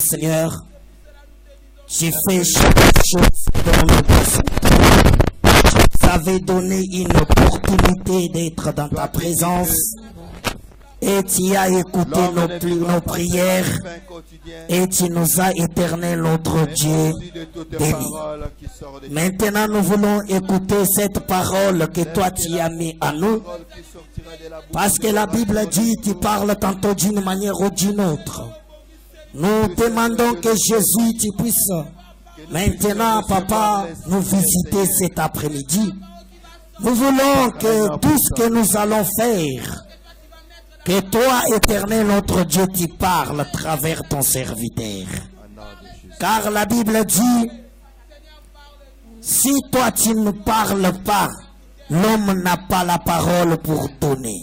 Seigneur, tu fais chaque chose dans le besoin. Tu nous avais donné une opportunité d'être dans ta présence et tu as écouté nos prières et tu nous as, éternel notre Dieu, bénis. Maintenant, nous voulons écouter cette parole que toi tu as mis à nous, parce que la Bible dit, tu parles tantôt d'une manière ou d'une autre. Nous demandons que Jésus, tu puisses maintenant, Papa, nous visiter cet après-midi. Nous voulons que tout ce que nous allons faire, que toi, éternel notre Dieu, tu parles à travers ton serviteur. Car la Bible dit, si toi tu ne parles pas, l'homme n'a pas la parole pour donner.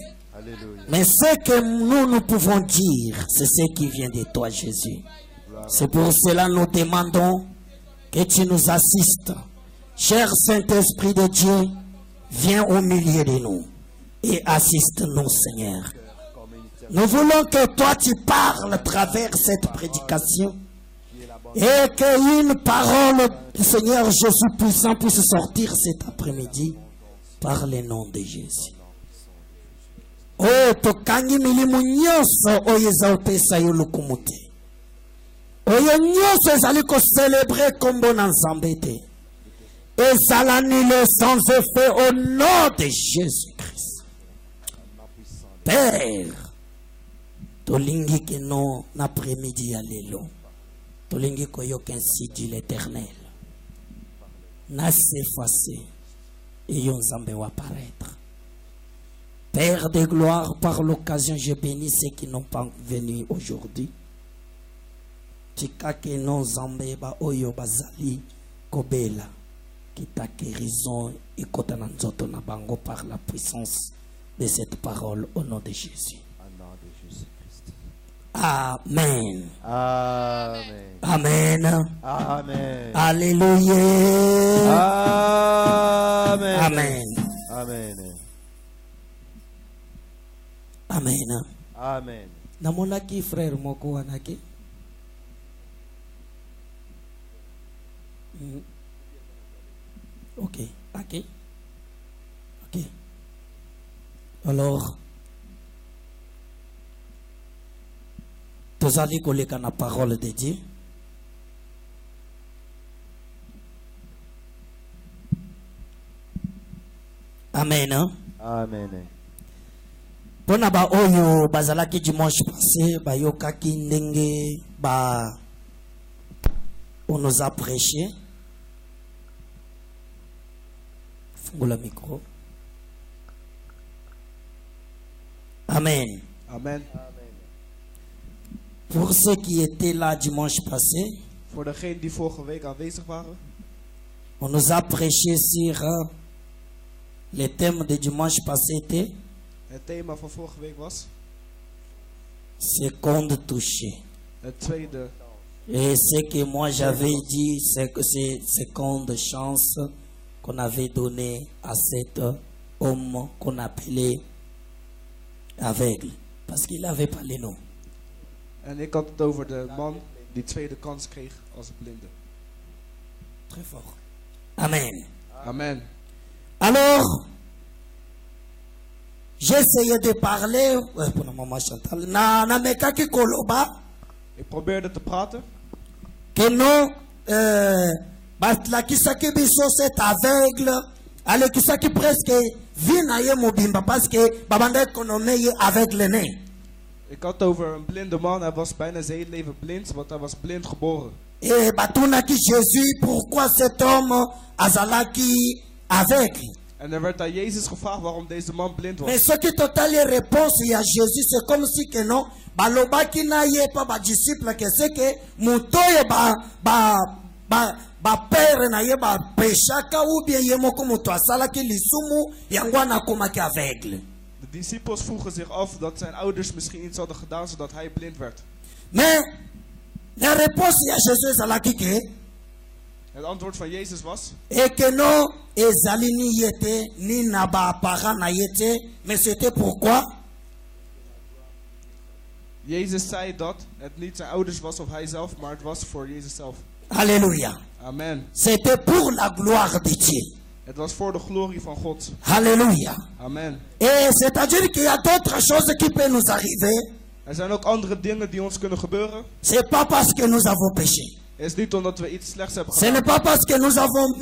Mais ce que nous pouvons dire, c'est ce qui vient de toi, Jésus. C'est pour cela que nous demandons que tu nous assistes. Cher Saint-Esprit de Dieu, viens au milieu de nous et assiste-nous, Seigneur. Nous voulons que toi tu parles à travers cette prédication et qu'une parole du Seigneur Jésus puissant puisse sortir cet après-midi par le nom de Jésus. Oh, tokangi milimu nyonso oyo ezopesa yo lokumu te. Oyo nyonso ezali ko célébrer kombo na Nzambe te. Ezala annulé sans effet au nom de Jésus-Christ. Père, tolingi ke non après-midi ya lelo. Tolingi koyoka ainsi dit l'Éternel. Na s'effacer et yo Nzambe wa paraître. Père de gloire, par l'occasion, je bénis ceux qui n'ont pas venu aujourd'hui. Tika ke non Nzambe ba oyo bazali kobela qui ta guérison et kota na nzoto na bango par la puissance de cette parole au nom de Jésus. Amen. Amen. Amen. Amen. Alléluia. Amen. Amen. Amen. Amen. Amen. Namonaki frère moko wanaki. Ok. Ok. Ok. Alors, tozali koleka na parole de Dieu. Amen. Amen. Pona ba oyo bazalaki dimanche passé bayokaki ndenge on nous a prêché. Fungola micro. Amen. Amen. Pour ceux qui étaient là dimanche passé, Voor degenen die vorige week aanwezig waren, on nous a prêché sur le thème de dimanche passé était het thema van vorige week was seconde touchée. het tweede. Et ce que moi j'avais dit, c'est que c'est seconde chance qu'on avait donné à cet homme qu'on appelait aveugle. Parce qu'il n'avait pas les noms. En ik had het over de man die tweede kans kreeg als blinde. Très fort. Amen. Amen. Alors, j'ai essayé de parler, pour la maman Chantal, na mekaki koloba, Ik probeerde te praten que non, la kisaki biso c'est aveugle, ale kisaki presque vina ye mobimba parce que babanda économie avec le nez. Ik had het over een blinde man, hij was bijna zijn hele leven blind, want hij was blind geboren. Et batunaki Jésus, pourquoi cet homme azalaki aveugle? En er werd aan Jezus gevraagd waarom deze man blind was. Mais ce qui totale réponse à Jésus, c'est comme si que non, balobaki na ye pa ba disciple que c'est que mutoye ba père na ye ba pechaka ou bien ye moko muto asala ki lisumu yangwa na komaki aveugle. De discipels vroegen zich af dat zijn ouders misschien iets hadden gedaan zodat hij blind werd. Mais la réponse à Jésus zalaki que Het antwoord van Jezus was et que non ezali ni yete ni na ba parents na yete, mais c'était pourquoi Jezus zei dat het niet zijn ouders was of hij zelf, maar het was voor Jezus zelf. Alléluia. Amen. C'était pour la gloire de Dieu. Het was voor de glorie van God. Alléluia. Amen. Et c'est-à-dire qu'il y a d'autres choses qui peuvent nous arriver. Er zijn ook andere dingen die ons kunnen gebeuren. C'est pas parce que nous avons péché. Het is niet omdat we iets slechts hebben Ce gedaan. n'est pas parce que nous avons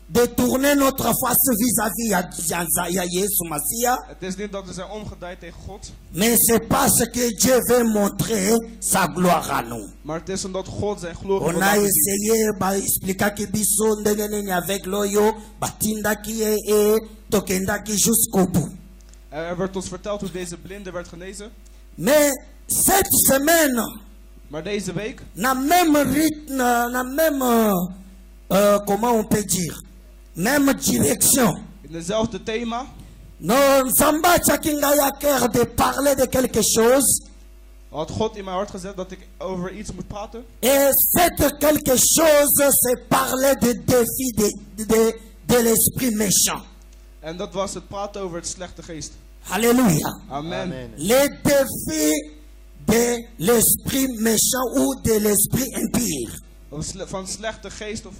détourné notre face vis-à-vis à Jésus Massia. Het is niet dat we zijn omgedraaid tegen God. Mais c'est parce que Dieu veut montrer sa gloire à nous. Maar het is omdat God zijn glorie wil On a laten zien. essayé d'expliquer que biso ndenge avec l'oyo batindaki et tokendaki jusqu'au bout. Er werd ons verteld hoe deze blinde werd genezen. Mais cette semaine, Maar deze week, na même rythme, na même comment on peut dire, même direction. in dezelfde thema, Non, Zamba Tchakinga cœur de parler de quelque chose. had God in mijn hart gezet dat ik over iets moet praten. Et cette quelque chose, c'est parler de défi de l'esprit méchant. En dat was het praten over het slechte geest. Alléluia. Amen. Amen. Les défis de l'esprit méchant ou de l'esprit impur. Van slechte geest of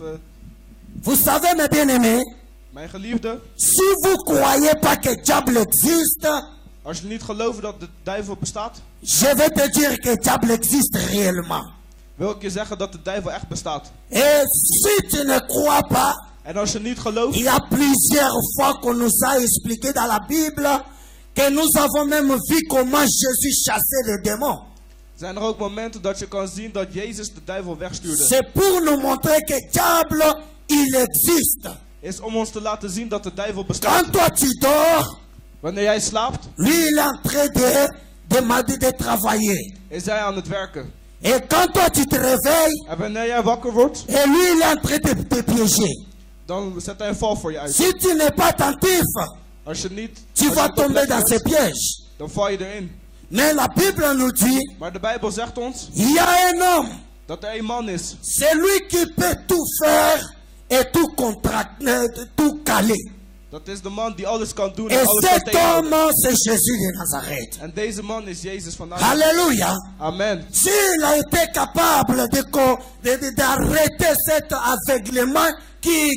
Vous savez, mes bien-aimés, mijn geliefde. si vous croyez pas que diable existe, Als je niet gelooft dat de duivel bestaat, je vais te dire que diable existe réellement. wil ik je zeggen dat de duivel echt bestaat. Et si tu ne crois pas, En als je niet gelooft, il y a plusieurs fois qu'on nous a expliqué dans la Bible que nous avons même vu comment Jésus chassait les démons. zijn er ook momenten dat je kan zien dat Jezus de duivel wegstuurde. C'est pour nous montrer que diable, il existe. Is om ons te laten zien dat de duivel bestaat. Quand toi tu dors, Wanneer jij slaapt, lui il est en train de travailler. is hij aan het werken. Et quand toi tu te réveilles, En wanneer jij wakker wordt, et lui il est en train de te piéger. dan zet hij een val voor je uit. Si tu n'es pas attentif, Als je niet, tu als je vas niet tomber oplet dans bent, ces pièges. dan val je erin. Mais la Bible nous dit, Maar de Bijbel zegt ons il y a un homme, dat er een man is. c'est lui qui peut tout faire et tout contracter, tout caler. Dat is de man die alles kan doen en Et alles kan cet tegenhouden. homme, c'est Jésus de Nazareth. En deze man is Jezus van Nazareth. Alléluia. Amen. S'il a été capable d'arrêter cet aveuglement qui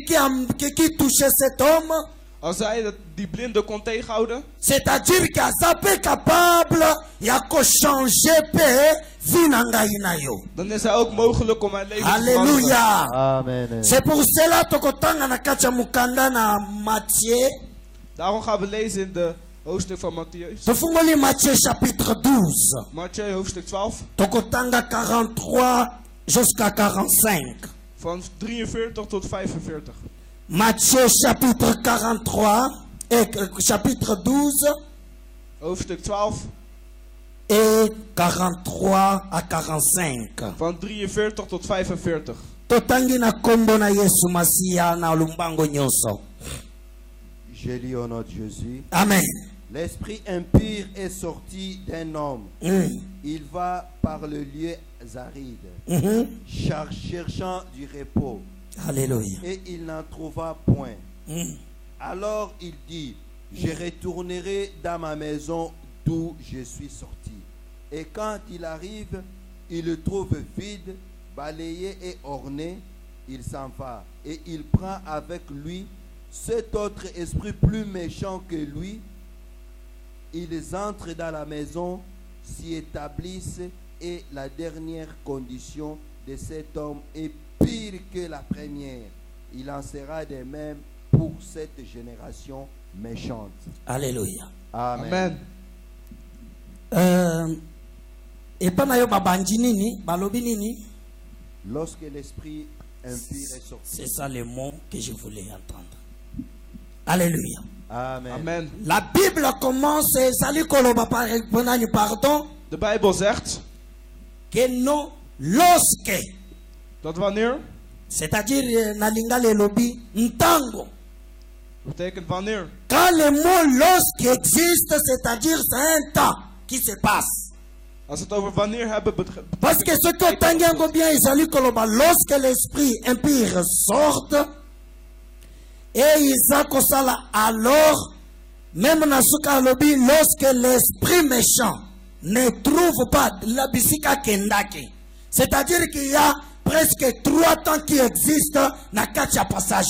touchait cet homme, Als hij die blinde kon tegenhouden, c'est-à-dire qu'il est capable, il y a qu'à changer paix, vinangainayo. dan is hij ook mogelijk om mijn leven te veranderen. Alléluia. Amen. C'est pour cela tokotanga na kacha mukanda na Matthieu. Daarom gaan we lezen in de hoofdstuk van Matthäus. Tofungoli Matthieu chapitre 12. Matthäus hoofdstuk 12, Tokotanga 43 jusqu'à 45. van 43 tot 45. Matthieu chapitre 43 et chapitre 12 Hoofdstuk 12, et 43 à 45. van 43 tot 45. Totangi na kombo na Yesu Masia na lumbango nyoso. Je lis au nom de Jésus. Amen. L'esprit impur est sorti d'un homme. Il va par le lieu aride, cherchant du repos. Alléluia. Et il n'en trouva point. Alors il dit, je retournerai dans ma maison d'où je suis sorti. Et quand il arrive, il le trouve vide, balayé et orné. Il s'en va et il prend avec lui cet autre esprit plus méchant que lui. Ils entrent dans la maison, s'y établissent, et la dernière condition de cet homme est pire que la première. Il en sera de même pour cette génération méchante. Alléluia. Amen. Et pas nayo babandi nini, balobi nini. Lorsque l'esprit impur est sorti. C'est ça le mot que je voulais entendre. Alléluia. Amen. Amen. La Bible commence, salut koloba pardon, De Bijbel zegt que non, lorsque, dat wanneer, c'est-à-dire nalinga le lobi, ntango. betekent wanneer. Quand le mot lorsque existe, c'est-à-dire c'est un temps qui se passe. Als we het over wanneer hebben, Parce que ce que tangiango bien isali koloba, lorsque l'esprit impur sort, et Isaac Osala, alors Même dans ce cas, lorsque l'esprit méchant ne trouve pas la bisika kendake, c'est-à-dire qu'il y a presque 3 temps qui existent dans le passage.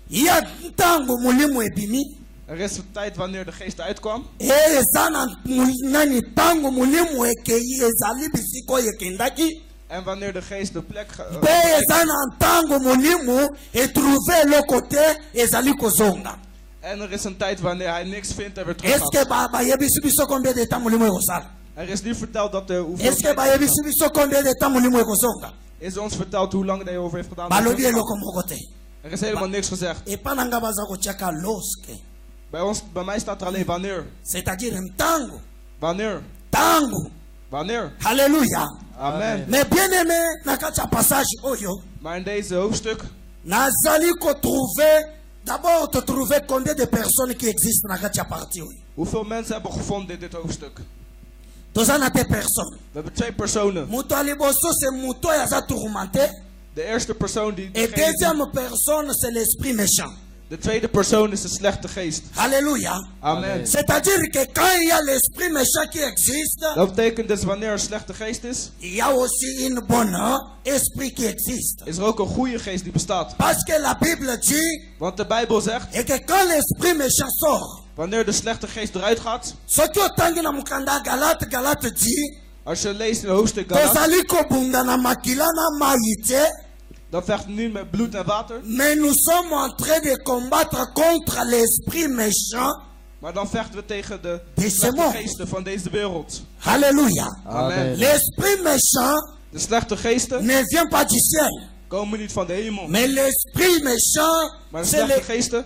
Il y a un temps où mulimu ebimi. Er is een tijd wanneer de geest uitkwam. Et temps où mulimu ekei ezali bisiko yekendaki. En wanneer de geest de plek en er is een tijd wanneer hij niks vindt en weer terug gaat. Er is niet verteld dat de is ons verteld hoe lang hij over heeft gedaan. Er is helemaal niks gezegd. Bij mij staat er alleen wanneer. C'est-à-dire un tango. Wanneer. Tango. Wanneer. Alléluia. Amen. Mais bien aimé, dans passage oyo. Maar in deze hoofdstuk. Nazali ko trouver. D'abord te trouver combien de personnes qui existent dans cette partie. Hoeveel mensen hebben gevonden in dit hoofdstuk? Deux ans à deux personnes. We hebben 2 personen. Muto aliboso c'est muto yaza tourmenté. De eerste persoon die. Et deuxième personne c'est l'esprit méchant. De tweede persoon is de slechte geest. Alléluia. Amen. C'est-à-dire que quand il y a l'esprit méchant qui existe, dat betekent dus wanneer er een slechte geest is, il y a aussi une bonne esprit qui existe. Is er ook een goede geest die bestaat. Parce que la Bible dit, want de Bijbel zegt, et que quand l'esprit méchant sort, wanneer de slechte geest eruit gaat, als je leest in het hoofdstuk Galat, dan vecht het nu met bloed en water. Mais nous sommes en train de combattre contre l'esprit méchant. Maar dan vechten we tegen de slechte geesten van deze wereld. Alléluia. Amen. L'esprit méchant de slechte geesten ne vient pas du ciel. Komen niet van de hemel. Mais l'esprit méchant,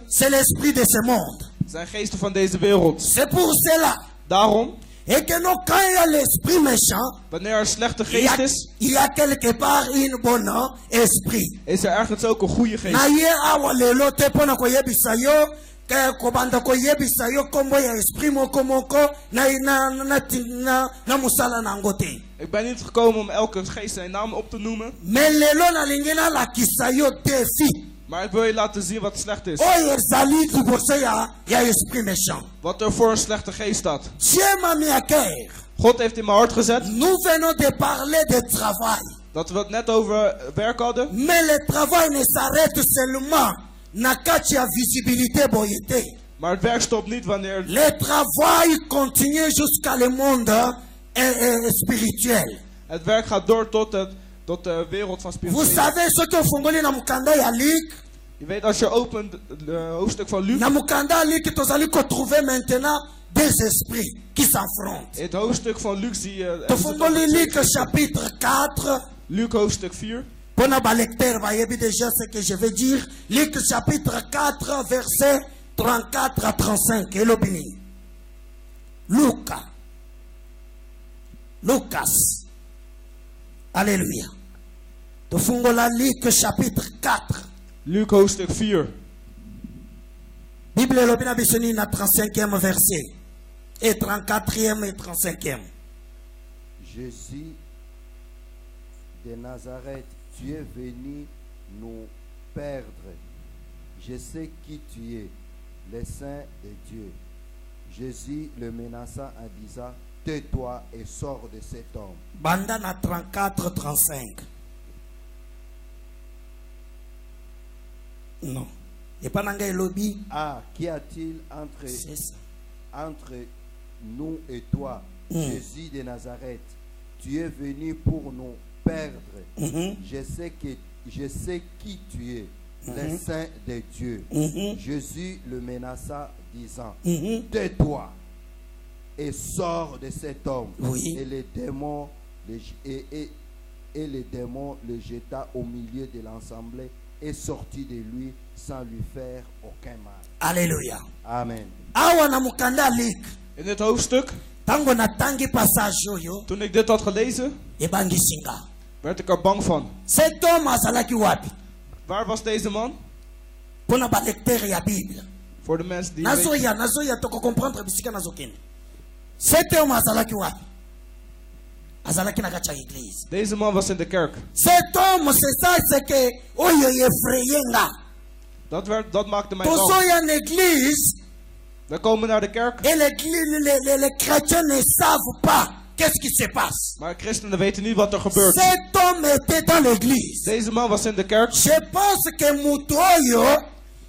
c'est l'esprit de ce monde. Zijn geesten van deze wereld. C'est pour cela. Daarom. Et que non, quand il y a l'esprit méchant, wanneer er slechte geest is, il y a quelque part une bonne esprit. Is er ergens ook een goede geest. Na ye awa lelo te pona ko yebisa yo, ke ko banda ko yebisa yo kombo ya esprit moko moko na musala na ngote. Ik ben niet gekomen om elke geest zijn naam op te noemen. Mais lelo na lingena la kisayo défi. Maar ik wil je laten zien wat slecht is. Wat er voor een slechte geest staat. God heeft in mijn hart gezet. Nous venons de parler de travail. Dat we het net over werk hadden. Mais le travail ne s'arrête seulement na katia visibilité boyete. Maar het werk stopt niet wanneer. Le travail continue jusqu'à le monde spirituel. Het werk gaat door tot de wereld van spiritualiteit. Vous savez ce que fongoli na mukanda ya Luc. Je weet als je opent het hoofdstuk van Luc. Na mukanda Luc tozali ko trouver maintenant des esprits qui s'affrontent. Het hoofdstuk van Luc zie je. Fongoli Luc chapitre 4. Luc hoofdstuk 4. Pona ba lecteur va yebi déjà ce que je vais dire. Luc chapitre 4 verset 34 à 35 et l'opinion. Lucas. Alléluia. Tofungola Luc chapitre 4. Luc hoofdstuk 4. Bible lobina bisoni na 35e verset. Et 34e et 35e. Jésus de Nazareth, tu es venu nous perdre. Je sais qui tu es, le Saint de Dieu. Jésus le menaça en disant, tais-toi et sors de cet homme. Bandana 34-35. Non. Et pas dans le lobby. Ah, qu'y a-t-il entre nous et toi, Jésus de Nazareth? Tu es venu pour nous perdre. Je sais qui tu es, le Saint de Dieu. Jésus le menaça, disant, tais-toi et sors de cet homme. Oui. Et les démons le jeta au milieu de l'assemblée et sortit de lui sans lui faire aucun mal. Alléluia. Amen. Awa na mukanda Luc. In het hoofdstuk. Tango na tangi passage yo. Toen ik dit had gelezen. Ebangi singa. Werd ik er bang van. Cet homme azalaki wapi? Waar was deze man? Pona ba lecteur ya Bible. Voor de mensen die. Nazoya toko comprendre bisika nazokene. Cet homme azalaki wapi? Azalaki na kacha église. Deze man was in de kerk. Cet homme c'est ça c'est que oyo effrayenga. Dat maakte mij bang. Tozoya en église We komen naar de kerk. Et les chrétiens ne savent pas qu'est-ce qui se passe. Maar christenen weten niet wat er gebeurt. Cet homme était dans l'église. Deze man was in de kerk. Je pense que Mutoyo,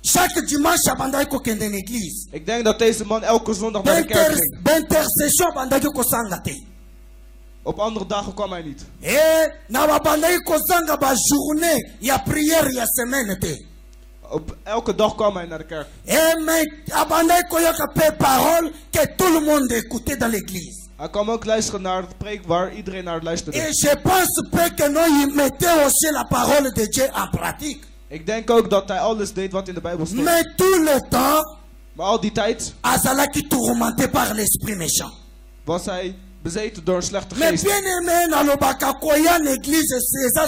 chaque dimanche, abandai ko kende l'église. Ik denk dat deze man elke zondag naar de kerk ging. D'intercession, abandai ko sangate. Op andere dagen kwam hij niet. Na abandai ko sanga ba journée, ya prière, ya semaine te. Op elke dag kwam hij naar de kerk. Mais abandai ko yoka pe parole que tout le monde écoutait dans l'église. Hij kwam ook luisteren naar het preek waar iedereen naar luisterde. Et je pense pas que non, il mettait aussi la parole de Dieu en pratique. Ik denk ook dat hij alles deed wat in de Bijbel stond. Mais tout le temps, Maar al die tijd azalaki tourmenté par l'esprit méchant. was hij bezeten door een slechte Mais geest. bien aimé, na lobaka koya l'église, c'est ça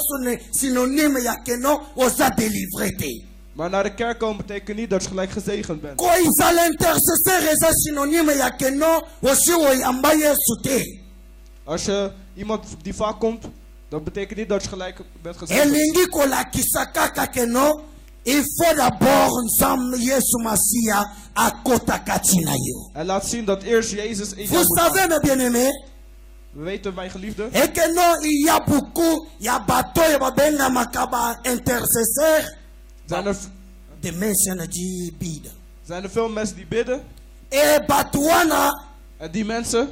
synonyme ya que non, osa délivré te. Maar naar de kerk komen betekent niet dat je gelijk gezegend bent. Ko isa l'intercesseur, c'est ça synonyme ya que non, aussi oyamba Yesu te. Als je iemand die vaak komt, dat betekent niet dat je gelijk bent gezegend. Elingi kolakisa kaka que non, il faut d'abord nzambe Yesu Masiya akota kati na yo. Hij laat zien dat eerst Jezus in jou Vous moet savez gaan. mes bien-aimés, We weten, mijn geliefde, et que non, il y a beaucoup, il y a bateau, il y a benga makaba intercesseur. De mensen die bidden. zijn er veel mensen die bidden. Et batuana, En die mensen,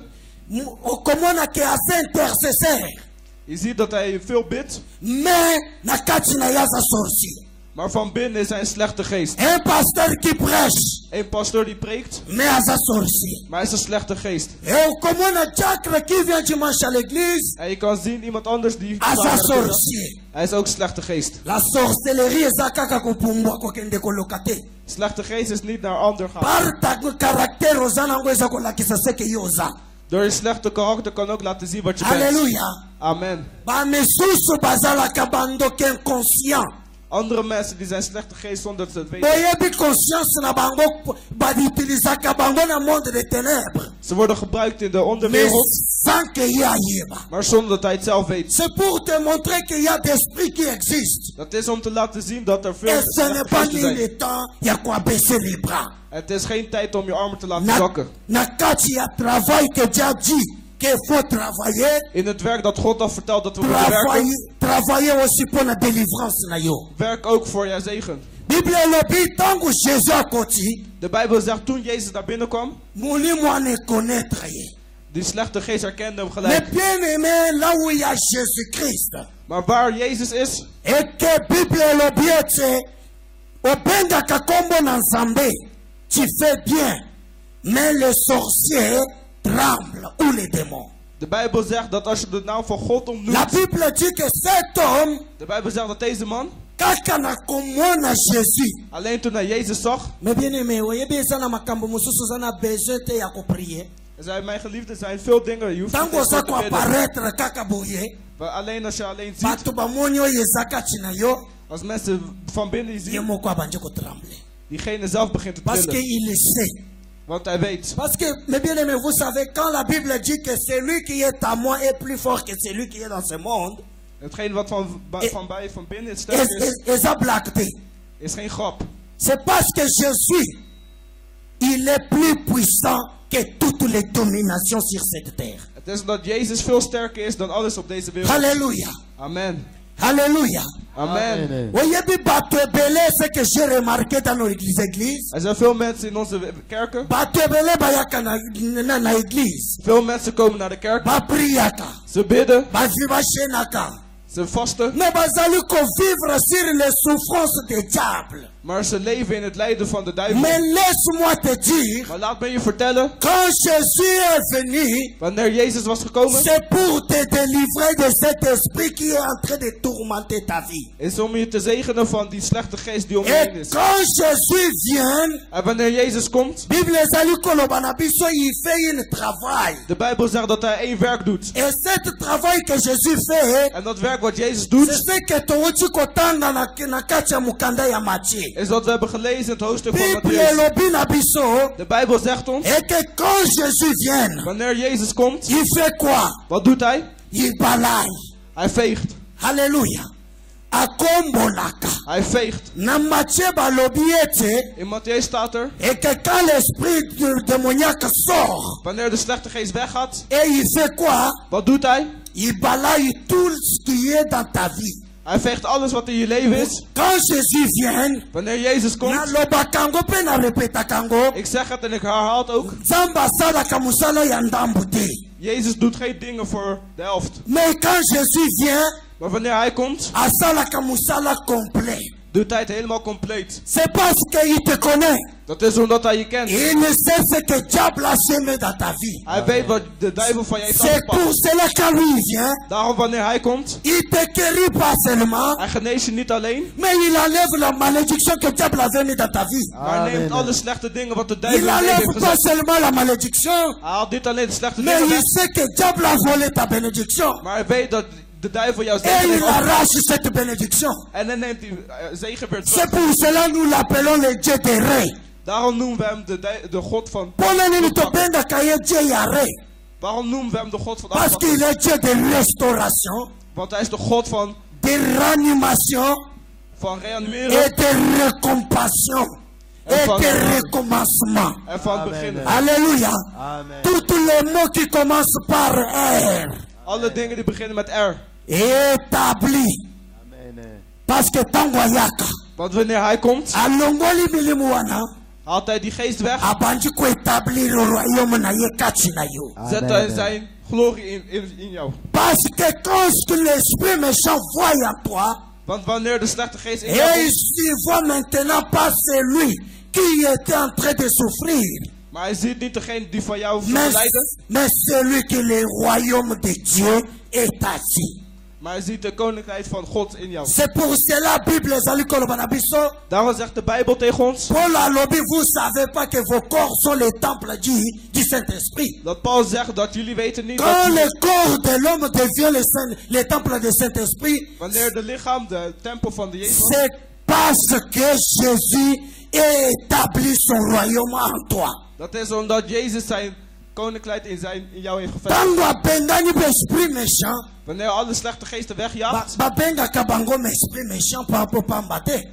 okomona ke ase intercesseur. je ziet dat hij veel bidt. Mais na kati na yaza sorcier. Maar van binnen is hij een slechte geest. Un pasteur qui prêche, Een pastoor die preekt, mais asa sorcier. maar hij is een slechte geest. Et okomona diacre qui vient dimanche à l'église, En je kan zien iemand anders die asa sorcier. hij is ook een slechte geest. La sorcellerie eza kaka kopumbwa kokende koloka te. Slechte geest is niet naar ander gaan. Par ta caractère oza nango eza kolakisa seke yo oza. Door je slechte karakter kan ook laten zien wat je bent. Alléluia. Amen. Ba misusu bazalaka bandoke inconscient. Andere mensen die zijn slechte geest zonder dat ze het weten. Boyebi conscience na bango badiutilizaka bango na monde de ténèbres. Ze worden gebruikt in de Mais onderwereld, sans que ya yeba. maar zonder dat hij het zelf weet. C'est pour te montrer qu'il y a des esprits qui existent. Dat is om te laten zien dat er veel Et ce n'est slechte pas geesten ni zijn. le temps, il y a quoi baisser les bras. Het is geen tijd om je armen te laten zakken. Na kati ya travail que Dieu a dit qu'il faut travailler. In het werk dat God al vertelt dat we moeten werken, Travailler aussi pour la délivrance na yo. werk ook voor jouw zegen. Bible lobi tangu Jésus akoti. De Bijbel zegt toen Jezus daar binnenkwam, Mouli moi ne connaître ye. die slechte geest herkende hem Mais gelijk. bien aimé, là où il y a Jésus-Christ. Maar waar Jezus is, Et que Bible lobi ete. Obenga kakombo na nzambe. Tu fais bien. Mais le sorcier tremble. Ou les démons. de Bijbel zegt dat als je de naam van God La ontnoemt, Bible dit que cet homme, de Bijbel zegt dat deze man, kaka na komona Jésus. alleen toen hij Jezus zag, Mais bien aimé, oyebi eza na makambo mosusu eza na besoin te ya koprier. en zei, mijn geliefde, zijn veel dingen, je hoeft niet Tango eens oza voor te bidden. koapparaître kaka boye. Maar alleen als je alleen ziet, Bato bamoni oyo eza kati na yo. als mensen van binnen je Ye zien, moko abanje kotremble. diegene zelf begint te Parce trillen. qu'il sait. Want hij weet. Parce que, mes bien-aimés, vous savez, quand la Bible dit que celui qui est à moi est plus fort que celui qui est dans ce monde, Hetgeen wat van binnen sterk is, eza blague te. is geen grap. C'est parce que Jésus, il est plus puissant que toutes les dominations sur cette terre. Het is omdat Jezus veel sterker is dan alles op deze wereld. Alléluia. Amen. Alléluia. Amen. Oyebi bato ebele, ce que j'ai remarqué dans nos églises. Er zijn veel mensen in onze kerken. Bato ebele bayaka na église. Veel mensen komen naar de kerk. Bapriaka. Ze bidden. Bazibashenaka. Ze vasten. Mais bazali vivre sur les souffrances des diables. Maar ze leven in het lijden van de duivel. Mais laisse-moi te dire, Maar laat me je vertellen. quand Jésus est venu, Wanneer Jezus was gekomen, c'est pour te délivrer de cet esprit qui est en train de tourmenter ta vie. is om je te zegenen van die slechte geest die om je heen Et is. quand Jésus vient, En wanneer Jezus komt, Bible ezali koloba na biso, il fait un travail. de Bijbel zegt dat hij één werk doet. Et cet travail que Jésus fait, En dat werk wat Jezus doet, c'est ce que touti kotanga na kati ya mukanda ya Matthieu. is wat we hebben gelezen in het hoofdstuk van Bible Mattheüs. elobi na biso, De Bijbel zegt ons, et que quand Jésus vient, wanneer Jezus komt, il fait quoi? wat doet hij? Il balaye. Hij veegt. Alléluia. Hij veegt. In Mattheüs staat er. Et que quand l'esprit démoniaque sort, wanneer de slechte geest weggaat. Et il fait quoi? Wat doet hij? Il balaye tout ce qui est dans ta vie. Hij veegt alles wat in je leven is. Quand Jésus vient, wanneer Jezus komt. Ik zeg het en ik herhaal het ook. Jezus doet geen dingen voor de helft. Mais quand Jésus vient, maar wanneer hij komt, doet hij het helemaal compleet. C'est parce qu'il te connaît. Dat is omdat hij je kent. Il ne sait ce que diable a semé dans ta vie. Hij weet wat de duivel van je heeft aangepakt. C'est pour cela quand lui vient. Daarom wanneer hij komt, il te guérit pas seulement. Hij geneest je niet alleen. Mais il enlève la malédiction que diable avait mis dans ta vie. Maar hij neemt alle slechte dingen wat de duivel in je leven heeft gezet. Il enlève pas seulement la malédiction. Hij haalt niet alleen de slechte mais dingen weg. Mais il sait que diable a volé ta bénédiction. Maar hij weet dat de duivel jouw zegen heeft afgepakt. En dan neemt hij zegen weer terug. C'est pour cela nous l'appelons le Dieu des reins. Daarom noemen we hem de God van. Waarom noemen we hem de God van Parce qu'il est Dieu de restauration. Want hij is de God van. De réanimation. Van reanimeren. Et de recompassion. Et de recommencement. En van beginnen. Alléluia. Tous les mots qui commencent par R. Alle dingen die beginnen met R. Établi. Parce que tangoyaka. Want wanneer hij komt, alongoli milimuana. Haalt hij die geest weg. Zet hij zijn glorie in jou. Parce que quand l'esprit méchant voit en toi. Want wanneer de slechte geest in jou komt. Il voit maintenant pas celui qui était en train de souffrir. Maar hij ziet niet degene die van jou lijden. Mais celui qui le royaume de Dieu est assis. Maar hij ziet de koninkrijk van God in jou. C'est pour cela la Bible daarom zegt de Bijbel tegen ons. Paul a lobby, vous savez pas que vos corps sont les temples du Saint-Esprit. Dat Paul zegt dat jullie weten niet. Quand le corps de l'homme devient le temple du Saint-Esprit. Wanneer de lichaam de tempel van de Jezus. C'est parce que Jésus établit son royaume en toi. Dat is omdat Jezus zijn koninkrijk in jou heeft gevestigd. Wanneer alle slechte geesten wegjaagt.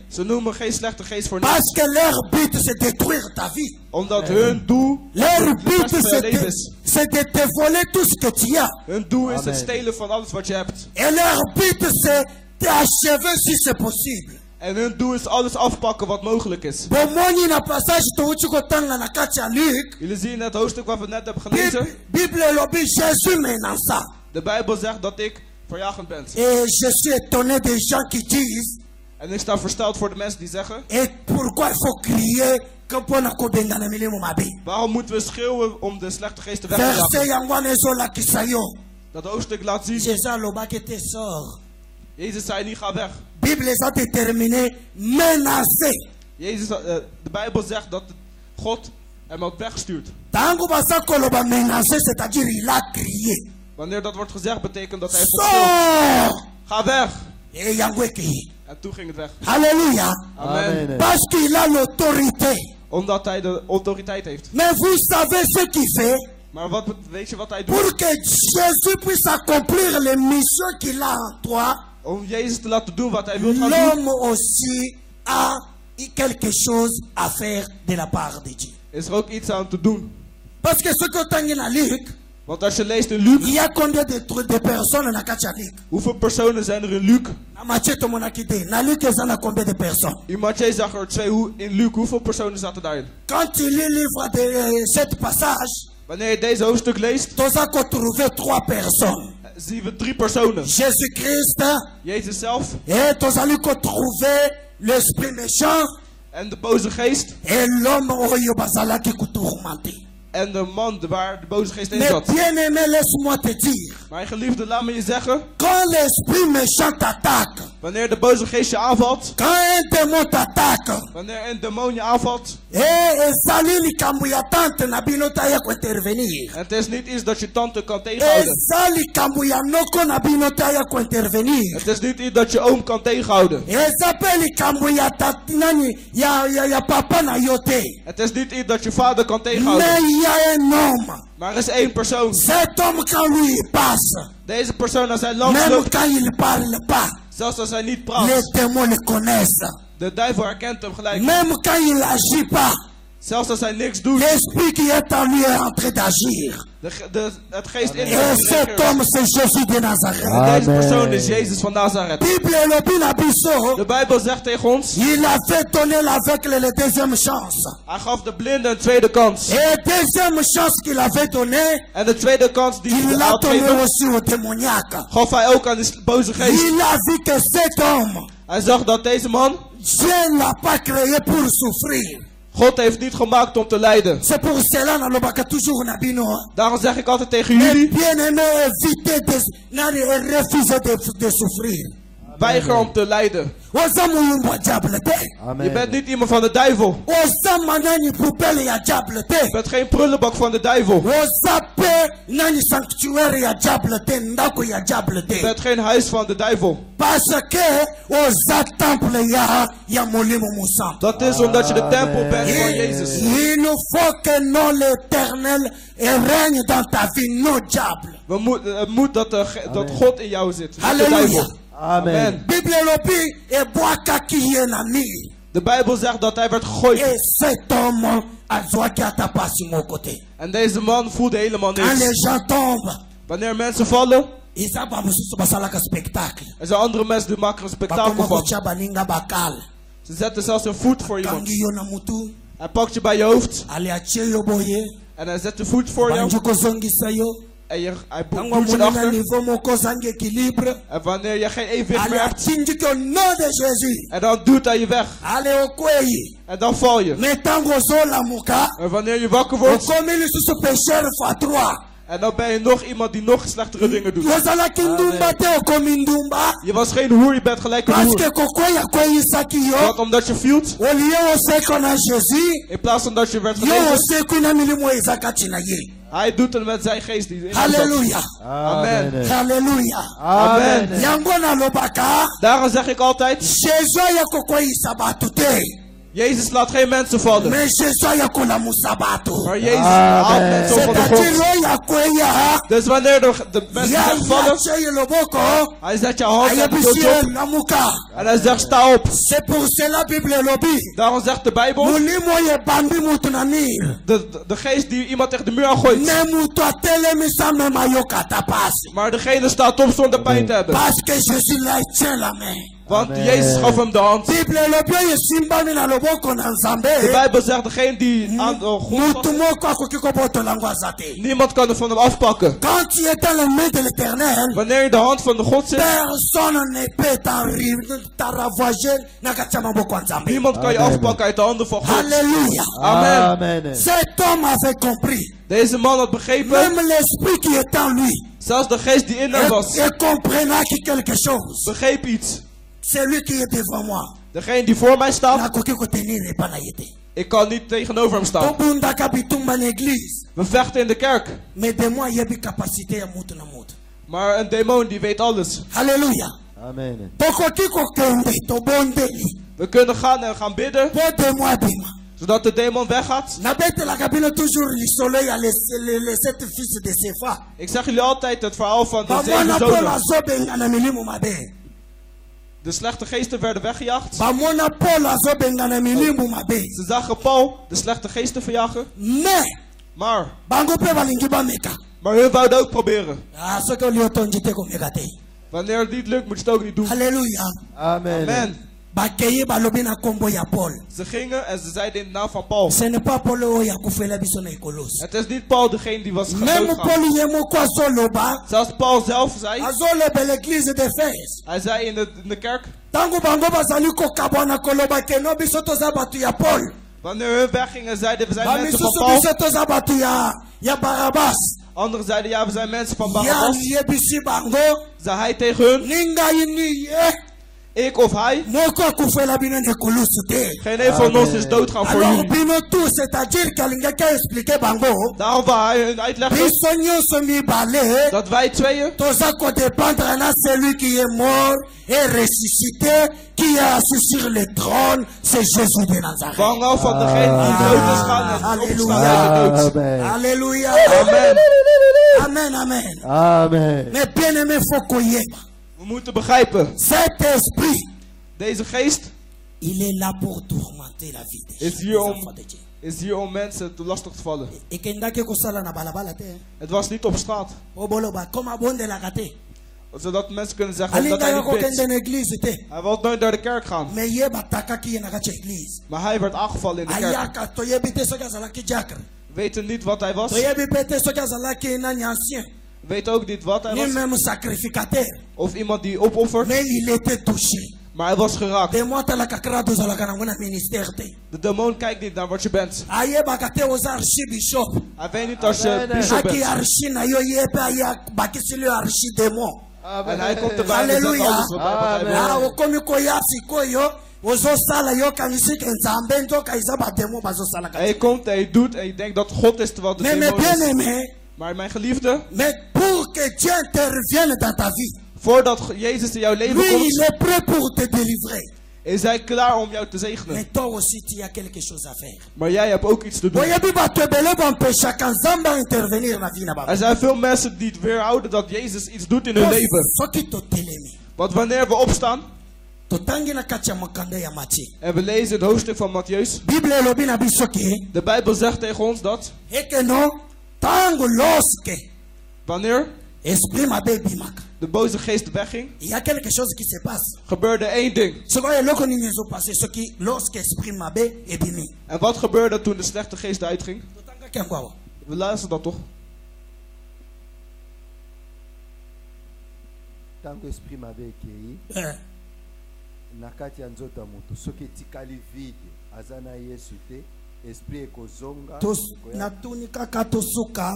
Ze noemen geen slechte geest voor niets. Omdat hun doel c'est de te voler tout ce que tu as. Hun doel is het stelen van alles wat je hebt. Et leur but c'est d'achever si c'est possible. En hun doel is alles afpakken wat mogelijk is. Jullie zien het hoofdstuk wat we net hebben gelezen. De Bijbel zegt dat ik verjagend ben. En ik sta versteld voor de mensen die zeggen. Waarom moeten we schreeuwen om de slechte geesten weg te jagen? Dat hoofdstuk laat zien. Jezus zei niet ga weg. Bible is déterminé menacé. Jezus, de Bijbel zegt dat God hem ook wegstuurt. C'est-à-dire il a crié. Wanneer dat wordt gezegd betekent dat hij heeft geschreeuwd. Ga weg. En toen ging het weg. Halleluja. Amen. Parce qu'il a l'autorité. Omdat hij de autoriteit heeft. Mais vous savez ce qu'il fait? Maar weet je wat hij doet? Pour que Jésus puisse accomplir les missions qu'il a en toi. Om Jezus te laten doen wat hij wil gaan doen. L'homme aussi a quelque chose à faire de la part de Dieu. Is er ook iets aan te doen? Parce que ce que tu as Luc. Want als je leest in Luc. Il y a combien de personnes dans Luc? Hoeveel personen zijn er in Luc? Na Luc is er combien de personnes? In Mattheüs zag er 2. In Luc hoeveel personen zaten daarin? Quand tu lis livre de cette passage. Wanneer je deze hoofdstuk leest. Tu vas trouver 3 personnes. Zien we 3 personen. Jésus Christ. Jezus zelf. Et tu vas trouver l'esprit méchant. En de boze geest. Et l'homme oyo bazalaki kutourmenté. En de man waar de boze geest in zat. Mais bien-aimé, laisse-moi te dire. Mijn geliefde, laat me je zeggen. Quand l'esprit méchant t'attaque. Wanneer de boze geest je aanvalt. Quand un démon t'attaque. Wanneer een demon je aanvalt. Het is niet iets dat je tante kan tegenhouden. Het is niet iets dat je oom kan tegenhouden. Het is niet iets dat je vader kan tegenhouden. Maar er is 1 persoon. Deze persoon, als hij Même langsloopt, quand il parle pas, zelfs als hij niet les praat, démons le connaissent. de duivel herkent hem gelijk. Même quand il n'agit pas, Zelfs als hij niks doet, l'esprit qui est en lui est en train d'agir. het geest in Et hem cet homme, c'est Jésus de Nazareth. Deze persoon is Jezus van Nazareth. Bible elobi na biso, De Bijbel zegt tegen ons, il avait donné l'aveugle la deuxième chance. hij gaf de blinde een tweede kans. Et deuxième chance qu'il avait donnée, En de tweede kans die il hij l'a had donné gegeven, aussi au démoniaque. gaf hij ook aan de boze geest. Il a vu que cet homme, Hij zag dat deze man, Dieu ne l'a pas créé pour souffrir. God heeft niet gemaakt om te lijden. C'est pour cela que nous toujours na bino. Daarom zeg ik altijd tegen Mais jullie, bien aimé, évitez de refuser de souffrir. weiger om te lijden. Oza muyumba diable te. Je bent niet iemand van de duivel. Oza manani poubelle ya diable Je te. bent geen prullenbak van de duivel. Oza pe nani sanctuaire ya diable te. Ndako ya diable Je te. bent geen huis van de duivel. Parce que oza temple ya molimo musa. Dat is omdat je de tempel bent van Jezus. Il faut que non l'éternel règne dans ta vie, non diable. Het moet dat God in jou zit. Niet de Halleluja. duivel. Amen. Bible lobi e boaka kiye na mi. De Bijbel zegt dat hij werd gegooid. Et cet homme a zwaki atapasi mon côté. En deze man voelde helemaal Quand les niks. gens tombent, Wanneer mensen vallen, ils savent mususu basalaka spectacle. er zijn andere mensen die maken een spektakel Bakoma van. kocha baninga bakal. Ze zetten zelfs een voet voor iemand. Kangi yo na mutu, Hij pakt je bij je hoofd ali achie yo boye, en hij zet de voet voor jou. banjuko zongisa yo. En hij Tango doet je muni na achter. niveau moko zangi équilibre. En wanneer je geen evenwicht Ali meer hebt, achinjiki au nom de Jésus. en dan duwt hij je weg. Ali okwei. En dan val je. Mais tango zola muka, En wanneer je wakker wordt, okomi lisusu pécheur fois 3. en dan ben je nog iemand die nog slechtere dingen doet. Ozalaki ndumba te okomi ndumba. Je was geen hoer, je bent gelijk een Parce hoer. que kokwei akweyisaki yo. Want omdat je viel, Olie oseko na Jésus. in plaats van dat je werd Yo genezen, oseku na milimo ezakati na ye. hij doet het met zijn geest die in hem zat. Halleluja. Amen. Halleluja. Amen. Yango na lobaka. Daarom zeg ik altijd, Jésus ayakokweyisa batu te. Jezus laat geen mensen vallen. Mais Jésus ayakolamusa batu. Maar Jezus haalt mensen op van de C'est-à-dire grond. oyakweya. Dus wanneer de mensen Ya zijn gevallen, yache loboko. hij zet je hand op je Ayebisi op namuka. en hij zegt sta op. C'est pour cela Bible lobi. Daarom zegt de Bijbel, Mulimo ye bambi mutu na mir. de geest die iemand tegen de muur aangooit. Ne mutu atelemisa mema yokata pasi. Maar degene staat op zonder pijn te hebben. Parce que Jésus la tient la main. Want Jezus gaf hem de hand. Bible lobi ye simbani na loboko na De nzambe. Bijbel zegt degene die aan de grond Mutu vast- moko akoki kobotola ngo aza te. niemand kan er van hem afpakken. Quand tu es dans les mains de l'éternel, Wanneer je de hand van de God zit, personne ne peut t'arravager na kati ya maboko ya nzambe. niemand kan je Amen. afpakken uit de handen van God. Alléluia. Amen. Amen. Cet homme avait compris. Deze man had begrepen, Même l'esprit qui est en lui zelfs de geest die in hem was, et comprendra que quelque chose. begreep iets. Celui qui est devant moi, Degene die voor mij staat, nakoki kotenir epa na ye te. ik kan niet tegenover hem staan. Tobundaka bitumba na église, We vechten in de kerk. mais de moi yebi capacité ya mutu na mutu. Maar een demon die weet alles. Alléluia. Amen. Tokoki kokende tobondeli. We kunnen gaan en gaan bidden, Po de moi bima. zodat de demon weggaat. Nabetelaka bino toujours lisolo ya les 7 fils de Sefa. Ik zeg jullie altijd het verhaal van de Bamwana 7 Paul zonen. azobenga na milimo mabe. De slechte geesten werden weggejaagd. Bamwana Paul azobenga na milimo mabe. Ze zagen Paul de slechte geesten verjagen. Mais Maar bango pe balingi bameka. hun wouden ook proberen. Ah, soki oli otonji te komeka te. Wanneer het niet lukt, moet je het ook niet doen. Halleluja. Amen. Amen. Bakeye balobi na kombo ya Paul. Ze gingen en ze zeiden in de naam van Paul. Ce n'est pas Paul oyo akufela biso na ekolosi. Het is niet Paul degene die was Même gedoodgaan. Paul ye moko azoloba. Zelfs Paul zelf zei, Azoloba l'église d'Éphèse. hij zei in de kerk, Tango bango bazali kokabwa na koloba keno biso toza batu ya Paul. wanneer hun weggingen zeiden we zijn mensen van Bamisusu Paul. biso toza batu ya Barabas. Anderen zeiden ja, we zijn mensen van Ya Barabbas. yebisi bango. Zei hij tegen hun, Ningai ni ye. ik of hij, Moko akufela bino na ekolosi te. geen een van ons is doodgaan voor Alors jullie. bino tout, c'est-à-dire kalingaki expliquer bango. Daarom wou hij hun uitleggen Biso nyonso mibale. dat wij tweeën Toza kodépendre na celui qui est mort et ressuscité, qui est assis sur le trône, c'est Jésus de Nazareth. vangen af van degene die dood is gaan en opgestaan uit de dood. Amen. Alléluia. Amen. Amen, amen. Amen. Mais bien aimé, faut qu'on y ait. We moeten begrijpen. Cet esprit, Deze geest il est là pour tourmenter la vie des is hier enfants de Dieu. is hier om mensen te lastig te vallen. Et que ndake ko sala na balabala te. Het was niet op straat. Oboloba, comme abonde la gâté. Zodat mensen kunnen zeggen dat Alinga hij yoko niet kende bidt. na église te. Hij wil nooit naar de kerk gaan. Mais ye bataka ki na gache église. Maar hij werd aangevallen in de kerk. Ayaka to ye bite so gazala ki jakre. We weten niet wat hij was. To ye bite so gazala ki na ancien. We weten ook niet wat hij Ni was. même sacrificateur. Of iemand die opoffert. Mais il était touché. Maar hij was geraakt. De moi la kakra do zala kana ngona ministère te. De demon kijkt niet naar wat je bent. Aye bakate aux archibishop. Hij weet niet als je Amen. bishop Aki bent. archi na yo ye pe aye bakisilo archi démon. En hij komt erbij en zegt Halleluja. alles wat hij wil. Ah, okomi koya sikoyo ozosala yo kanisiki nzambe nzoka iza bademo bazosala En kati. je komt en je doet en je denkt dat God is terwijl de Mais demon bien is. aimé, Maar mijn geliefde, mais pour que Dieu intervienne dans ta vie, voordat Jezus in jouw leven lui il komt, est prêt pour te délivrer. is hij klaar om jou te zegenen. Mais toi aussi tu as quelque chose à faire. Maar jij hebt ook iets te doen. Oyebi bato ebele bampesha kanzamba intervenir na vie na Er baba. zijn veel mensen die het weerhouden dat Jezus iets doet in hun leven. Soki totelemi, Want wanneer we opstaan totangi na kati ya mokanda ya Matthieu. en we lezen het hoofdstuk van Mattheus, Bible elobi na biso ke de Bijbel zegt tegen ons dat eke no tango loske wanneer esprit mabe ebimaka. de boze geest wegging, Il y a quelque chose qui se passe. gebeurde één ding. Ce qu'on eloko nini ezopasse soki lorsque esprit mabe ebimi. En wat gebeurde toen de slechte geest uitging? Totangaki yango awa. We luisteren dat toch? Tango esprit mabe ekei na kati ya nzoto ya moto soki etikali vide aza na Yesu te esprit ekozonga Natuni kaka tosuka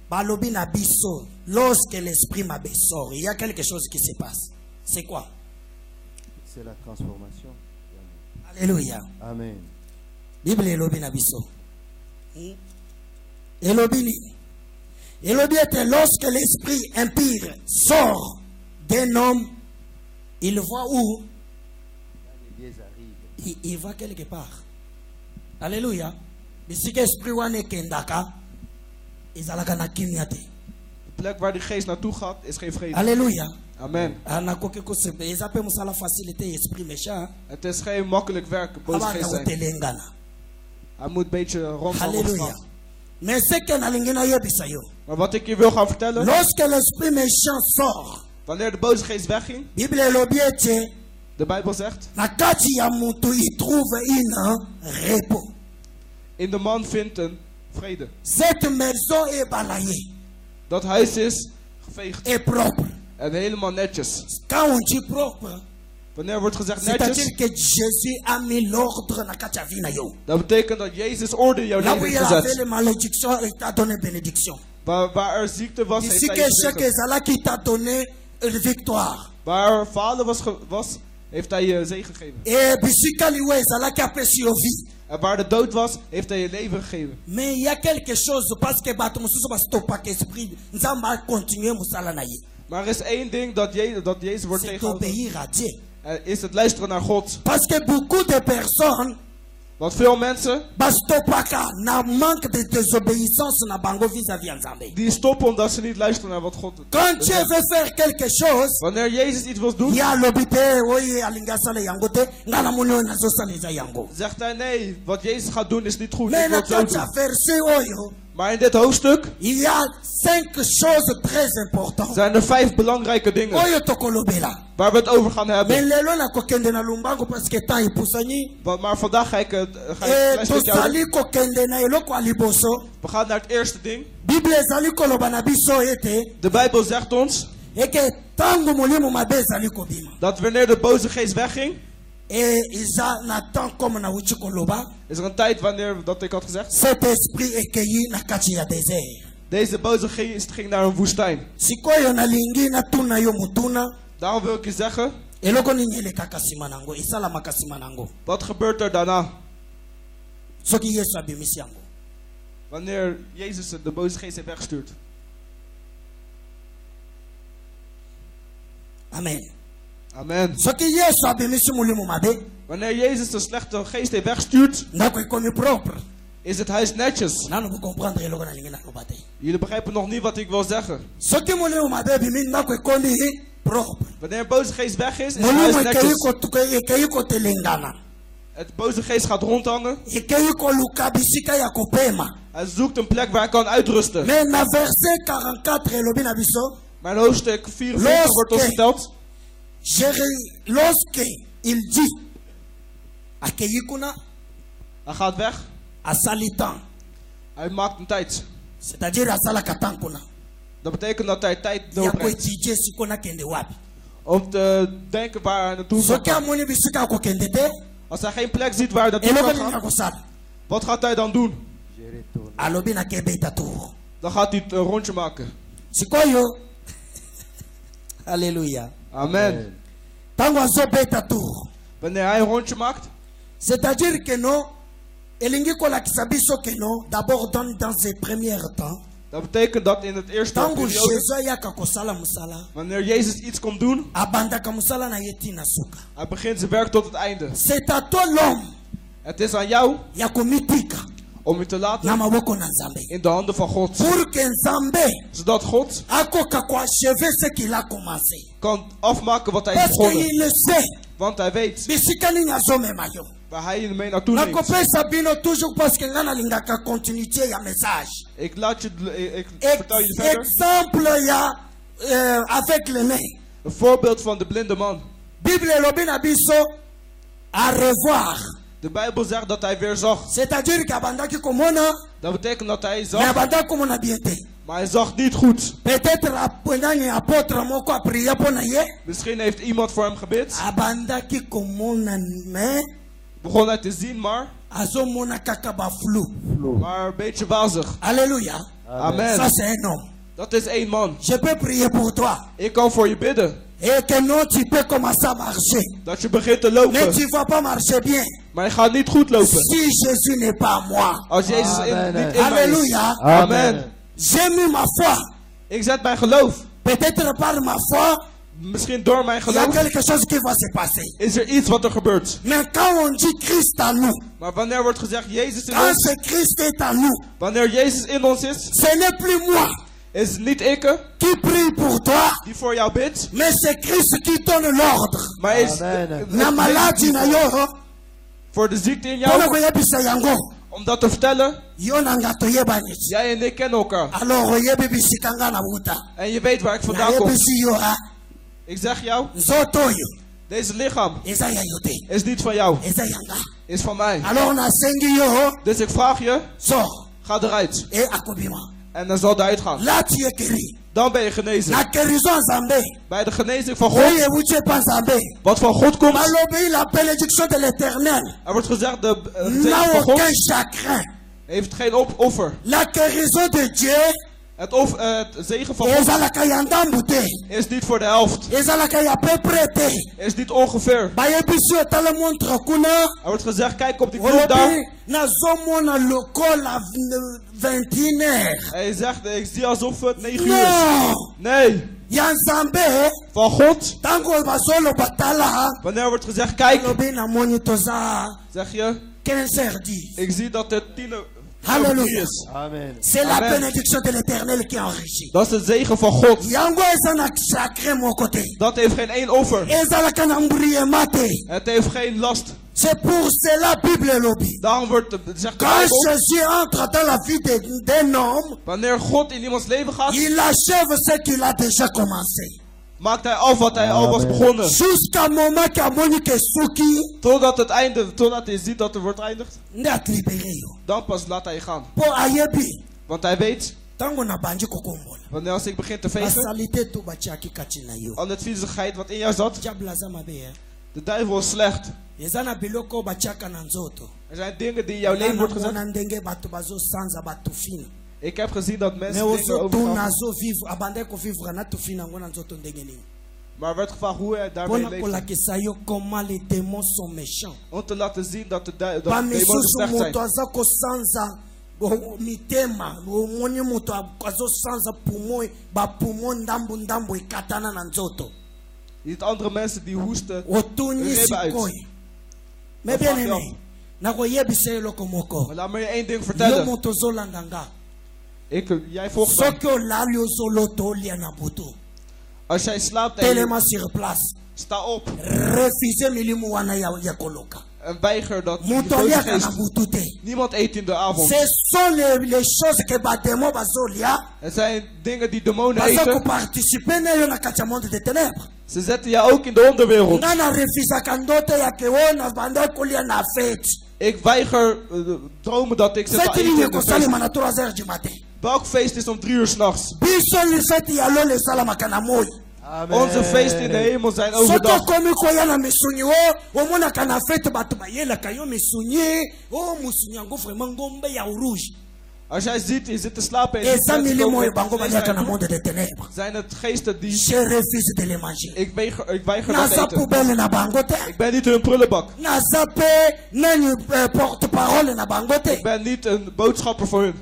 balobi na biso. Lorsque l'esprit mabe sort, il y a quelque chose qui se passe. C'est quoi? c'est la transformation. Alléluia. Amen. Bible elobi na biso. Elobi ni. Elobi était lorsque l'esprit impur sort d'un homme, il voit où? Les biais arrivent. Il va quelque part. Alléluia. Bisika esprit wane kendaka. Izalaka na kimya te. De plek waar die geest naartoe gaat, is geen vrede. Alléluia. Amen. Anakoki kosebe. Ezape musala facilité esprit méchant. Het is geen makkelijk werk, boze Abanga geest zijn. utelengana. Hij moet een beetje rondgaan op Alléluia. straat. Mais ce que nalingina yebisa yo. Maar wat ik je wil gaan vertellen, Lorsque l'esprit méchant sort, wanneer de boze geest wegging, Bible elobi ete de Bijbel zegt, na kati ya mutu il trouve une repos. in de man vindt een vrede. Cette maison est balayée, Dat huis is geveegd est propre. en helemaal netjes. Quand on dit propre, Wanneer wordt gezegd netjes, c'est-à-dire que Jésus a mis l'ordre na kati ya vie na yo. dat betekent dat Jezus orde in jouw Là où leven il y heeft avait gezet. les malédictions, il t'a donné bénédiction. Waar er ziekte was, heeft Ici hij que je chaque gezegend. Zala qui t'a donné une victoire. Waar er falen was, heeft hij je zegen gegeven. Et bisika liwe Zala qui a pris sur vie. En waar de dood was, heeft hij je leven gegeven. Mais il y a quelque chose parce que bato mususu ba stoppa que esprit nzamba continuer musala na ye. Maar er is één ding dat Jezus wordt C'est tegengehouden. obéir à Dieu. Is het luisteren naar God. Parce que beaucoup de personnes Want veel mensen, bastopaka na manque de désobéissance na bango vis-à-vis ya Nzambe. die stoppen omdat ze niet luisteren naar wat God Quand Dieu zegt. veut faire quelque chose, Wanneer Jezus iets wil doen, ya lobite oye alinga sala yango te ngana muno na zo sala za yango. zegt hij nee, wat Jezus gaat doen is niet goed. Mais Ik wil na het zo kati ya doen. verset oyo, Maar in dit hoofdstuk il y a 5 choses très importantes. zijn er 5 belangrijke dingen Oyo tokolobela. waar we het over gaan Mais hebben. lelo na kokende na lumbango parce que temps epusani. Maar vandaag ga ik een Et klein stukje uit. tozali kokende na eloko ya liboso. We gaan naar het eerste ding. Bible ezali koloba na biso ete De Bijbel zegt ons eke tango molimo mabe ezali kobima. dat wanneer de boze geest wegging, Et eza na temps comme na wuti koloba, is er een tijd wanneer, dat ik had gezegd, cet esprit ekei na kati ya désert. deze boze geest ging naar een woestijn. Sikoyo nalingi natuna yo mutuna, Daarom wil ik je zeggen, eloko nini elekaka nsima nango, esalamaka nsima nango. wat gebeurt er daarna? Soki Yesu abimisi yango. Wanneer Jezus de boze geest heeft weggestuurd. Amen. Amen. Soki Yesu abimisi molimo mabe, Wanneer Jezus de slechte geest heeft weggestuurd, ndako ekomi propre. Is het huis netjes? Nano vous comprendre eloko na lingena ko bate. Jullie begrijpen nog niet wat ik wil zeggen. Soki molimo mabebi min ndako ekondi propre. Wanneer een boze geest weg is het huis Molimo netjes. ekei ko telengana. Het boze geest gaat rondhangen. Ekei ko luka bisika ya kopema. Hij zoekt een plek waar hij kan uitrusten. Mais na verset 44 elobi na biso. Maar in hoofdstuk 44 wordt ons verteld. Lorsque il dit akei kuna, Hij gaat weg. asali temps. Hij maakt een tijd. C'est-à-dire asala katan kuna. Dat betekent dat hij tijd Ya ko doorbrengt. etidie sikona kende wapi. Om te denken waar hij naartoe Soki gaat. amoni bisika ko kende te. Als hij geen plek ziet waar hij naartoe Eloko kan ninga gaan, ko sala. wat gaat hij dan doen? Je retourne. Alobi na kebeta tour. Dan gaat hij een rondje maken. Sikoyo. Alléluia. Amen. Tango azobeta tour. Wanneer hij een rondje maakt, C'est-à-dire que non, elingi kolakisa biso que non, d'abord dans ses premiers temps. dat betekent dat in het eerste Tango periode, Jésus ayaka kosala musala. wanneer Jezus iets komt doen, Abandaka musala na yeti na suka. hij begint zijn werk tot het einde. C'est à toi l'homme. Het is aan jou Ya komitika. om je te laten Na maboko na Nzambe. in de handen van God. Pour que Nzambe Zodat God akoka ko achever ce qu'il a commencé. kan afmaken wat hij is Parce begonnen. qu'il le sait. Want hij weet Bisika nini azomema yo. waar hij je mee naartoe neemt. nakopesa bino toujours parce que nga nalingaka continuité ya message. Ik vertel je verder. Exemple ya avec le nez. Een voorbeeld van de blinde man. Bible elobi na biso à revoir. De Bijbel zegt dat hij weer zag. C'est-à-dire que abandaki komona Dat betekent dat hij mais zag, abandaki komona bien te. maar hij zag niet goed. Peut-être aprenani apôtre moko a prié pona ye. Misschien heeft iemand voor hem gebid. Abandaki komona mais Begon hij te zien, maar azomona kaka ba flou. een beetje wazig. Alléluia. Amen. Ça c'est un homme. Dat is één man. Je peux prier pour toi. Ik kan voor je bidden. Et que non, tu peux commencer à marcher. Dat je begint te Mais lopen. tu ne vas pas marcher bien. Maar je gaat niet goed lopen. Si Jésus n'est pas à moi. Als Jezus niet in mij is. Alléluia. Amen. J'ai mis ma foi. Ik zet mijn geloof. Peut-être par ma foi, Misschien door mijn il y a geloof quelque chose qui va se passer. is er iets wat er gebeurt. Mais quand on dit Christ en nous, Maar wanneer wordt gezegd Jezus in quand ons, ce Christ est en nous, wanneer Jezus in ons is, ce n'est plus moi is het niet ik qui prie pour toi, die voor jou bidt, mais c'est Christ qui donne l'ordre. maar is Amen. Na maladie na yo, voor de ziekte in pona jou, koyebisa yango, om dat te vertellen. yo nanga toyebanisi. Jij en ik kennen elkaar. Alors oyebi bisika nga na buta. En je weet waar ik vandaan kom. Nayebisi yo ha, Ik zeg jou, nzoto oyo, deze lichaam eza ya yo te, is niet van jou, eza yanga. is van mij. Alors nasengi yo, Dus ik vraag je, sors, ga eruit. et akobima. En dan zal hij uitgaan. Là tu es guéri. Dan ben je genezen. La guérison Nzambe. Bij de genezing van God, Oye wuche pa Nzambe. wat van God komt, Malobi la bénédiction de l'Éternel. er wordt gezegd, de N'a zegen van aucun God chagrin. heeft geen offer. La guérison de Dieu Het zegen van God ezalaka ya ndambu te. is niet voor de helft, Ezalaka ya peu près te. is niet ongeveer. Bayebisi otala montre kuna. Er wordt gezegd, kijk op die vloed daar. Olobi nazomona lokola 21h. Hij zegt, ik zie alsof het 9 uur is. Non. Nee, Ya Nzambe van God. tango bazolo batala. Wanneer wordt gezegd, kijk, Olobi na moni toza zeg je, 15h10. ik zie dat het 10 Halleluja. is. Amen. C'est la Amen. bénédiction de l'Éternel qui enrichit. Dat is de zegen van God. Yango eza na chagrin mon côté. Dat heeft geen één offer. Ezalaka na mbriema te. Het heeft geen last. C'est pour cela Bible lobby. Daarom zegt de Quand Bijbel, Jésus entre dans la vie d'un homme, wanneer God in iemands leven gaat, il achève ce qu'il a déjà commencé. maakt hij af wat hij al was Amen. begonnen. Jusqu'à moment qu'amoni ke suki, Totdat het einde, totdat hij ziet dat er wordt eindigd, ndat libéré yo. dan pas laat hij je gaan. Po ayebi, Want hij weet, tango na banji kokombola. wanneer als ik begin te vegen, Basalite to bachaki kati na yo. al het viezigheid wat in jou zat, Diable aza mabe he. de duivel is slecht. Eza na biloko bachaka na nzoto. Er zijn dingen die in jouw leven wordt gezegd. Na ndenge bato bazosanza batufina. Ik heb gezien dat Mais mensen dingen ozotuna overgaan. azovivre abande kovivre na tufina yango na nzoto ndenge nini. Maar werd gevraagd hoe hij daarmee Pona leeft. kolakisa yo comment les démons sont méchants. Om te laten zien dat de demonen Bamisusu slecht zijn. moto aza kosanza mitema omoni moto azosanza pumo bapumo ndambu ekatana na nzoto Niet andere mensen die hoesten. otuni Ribben uit. sikoyo. Mais Dat bien mag aimé, wel. Maar laat me je één ding vertellen. Jij volgt mij. Als jij slaapt en sta op. En weiger dat. Niemand eet in de avond. Het zijn dingen die demonen eten. Ze zetten jou ook in de onderwereld. Ik weiger dromen dat ik zit eten in de feest. Welk feest is om 3 uur 's nachts? Onze feesten in de hemel zijn overdag. Als jij ziet, je zit te slapen en zijn het geesten die... Ik weiger dat eten. Ik ben niet hun prullenbak. Ik ben niet een boodschapper voor hun.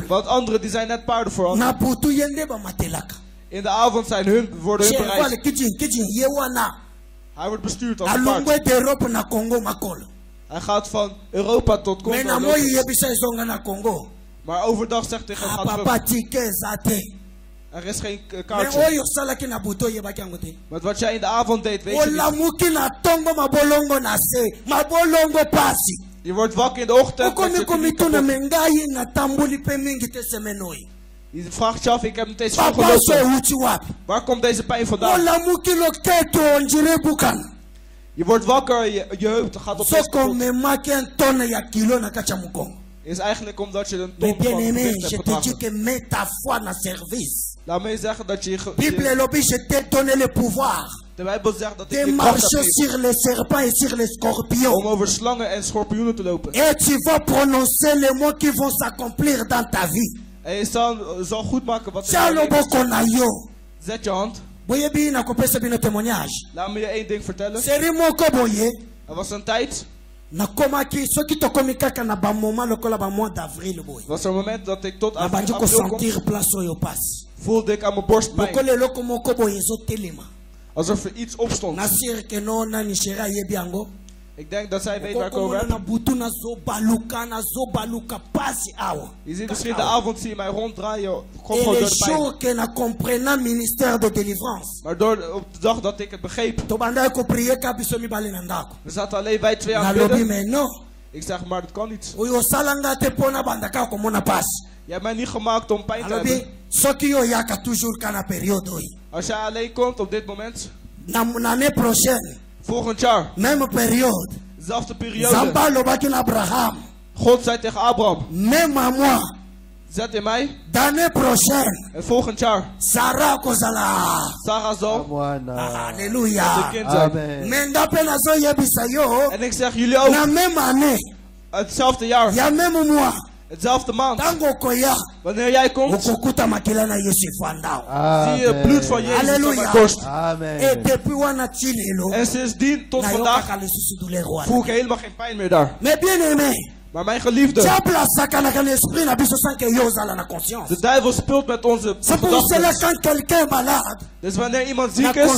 Want anderen die zijn net paarden voor ons. In de avond worden hun bereid. Hij wordt bestuurd als een paard. Hij gaat van Europa tot Congo. Maar overdag zegt hij, gaat terug. Er is geen kaartje. Maar wat jij in de avond deed, weet je niet. Je wordt wakker in de ochtend. Je vraagt je af, ik heb niet eens veel gelopen. Waar komt deze pijn vandaan? Je wordt wakker, je heup gaat op de grond. Is eigenlijk omdat je een ton van gewicht hebt gedragen. Laat mij zeggen dat je... De Bijbel zegt dat ik je kracht heb gegeven om over slangen en schorpioenen te lopen. En je zal goed maken wat je doet. Zet je hand. Laat me je één ding vertellen. Er was een tijd. Was er een moment dat ik tot april kom, voelde ik aan mijn borst pijn. Alsof er iets opstond. Ik denk dat zij weet waar ik over heb. Je ziet misschien de avond zie je mij ronddraaien. Kom gewoon door de pijn. Maar op de dag dat ik het begreep. We zaten alleen wij twee aan het bidden. Ik zeg maar dat kan niet. Jij hebt mij niet gemaakt om pijn te hebben. Als jij alleen komt op dit moment. Volgend jaar. Même periode. Dezelfde periode. God zei tegen Abraham. Même à moi. Zet in mij. L'année prochaine. En volgend jaar. Sarah kozala. Sarah zal. Halleluja. Amen. En ik zeg jullie ook. La même année. Hetzelfde jaar. Ya même mois. Hetzelfde maand. Wanneer jij komt, zie je het bloed van Jezus op mijn borst. En sindsdien tot vandaag voel ik helemaal geen pijn meer daar. Maar mijn geliefde, de duivel speelt met onze gedachten. Dus wanneer iemand ziek is,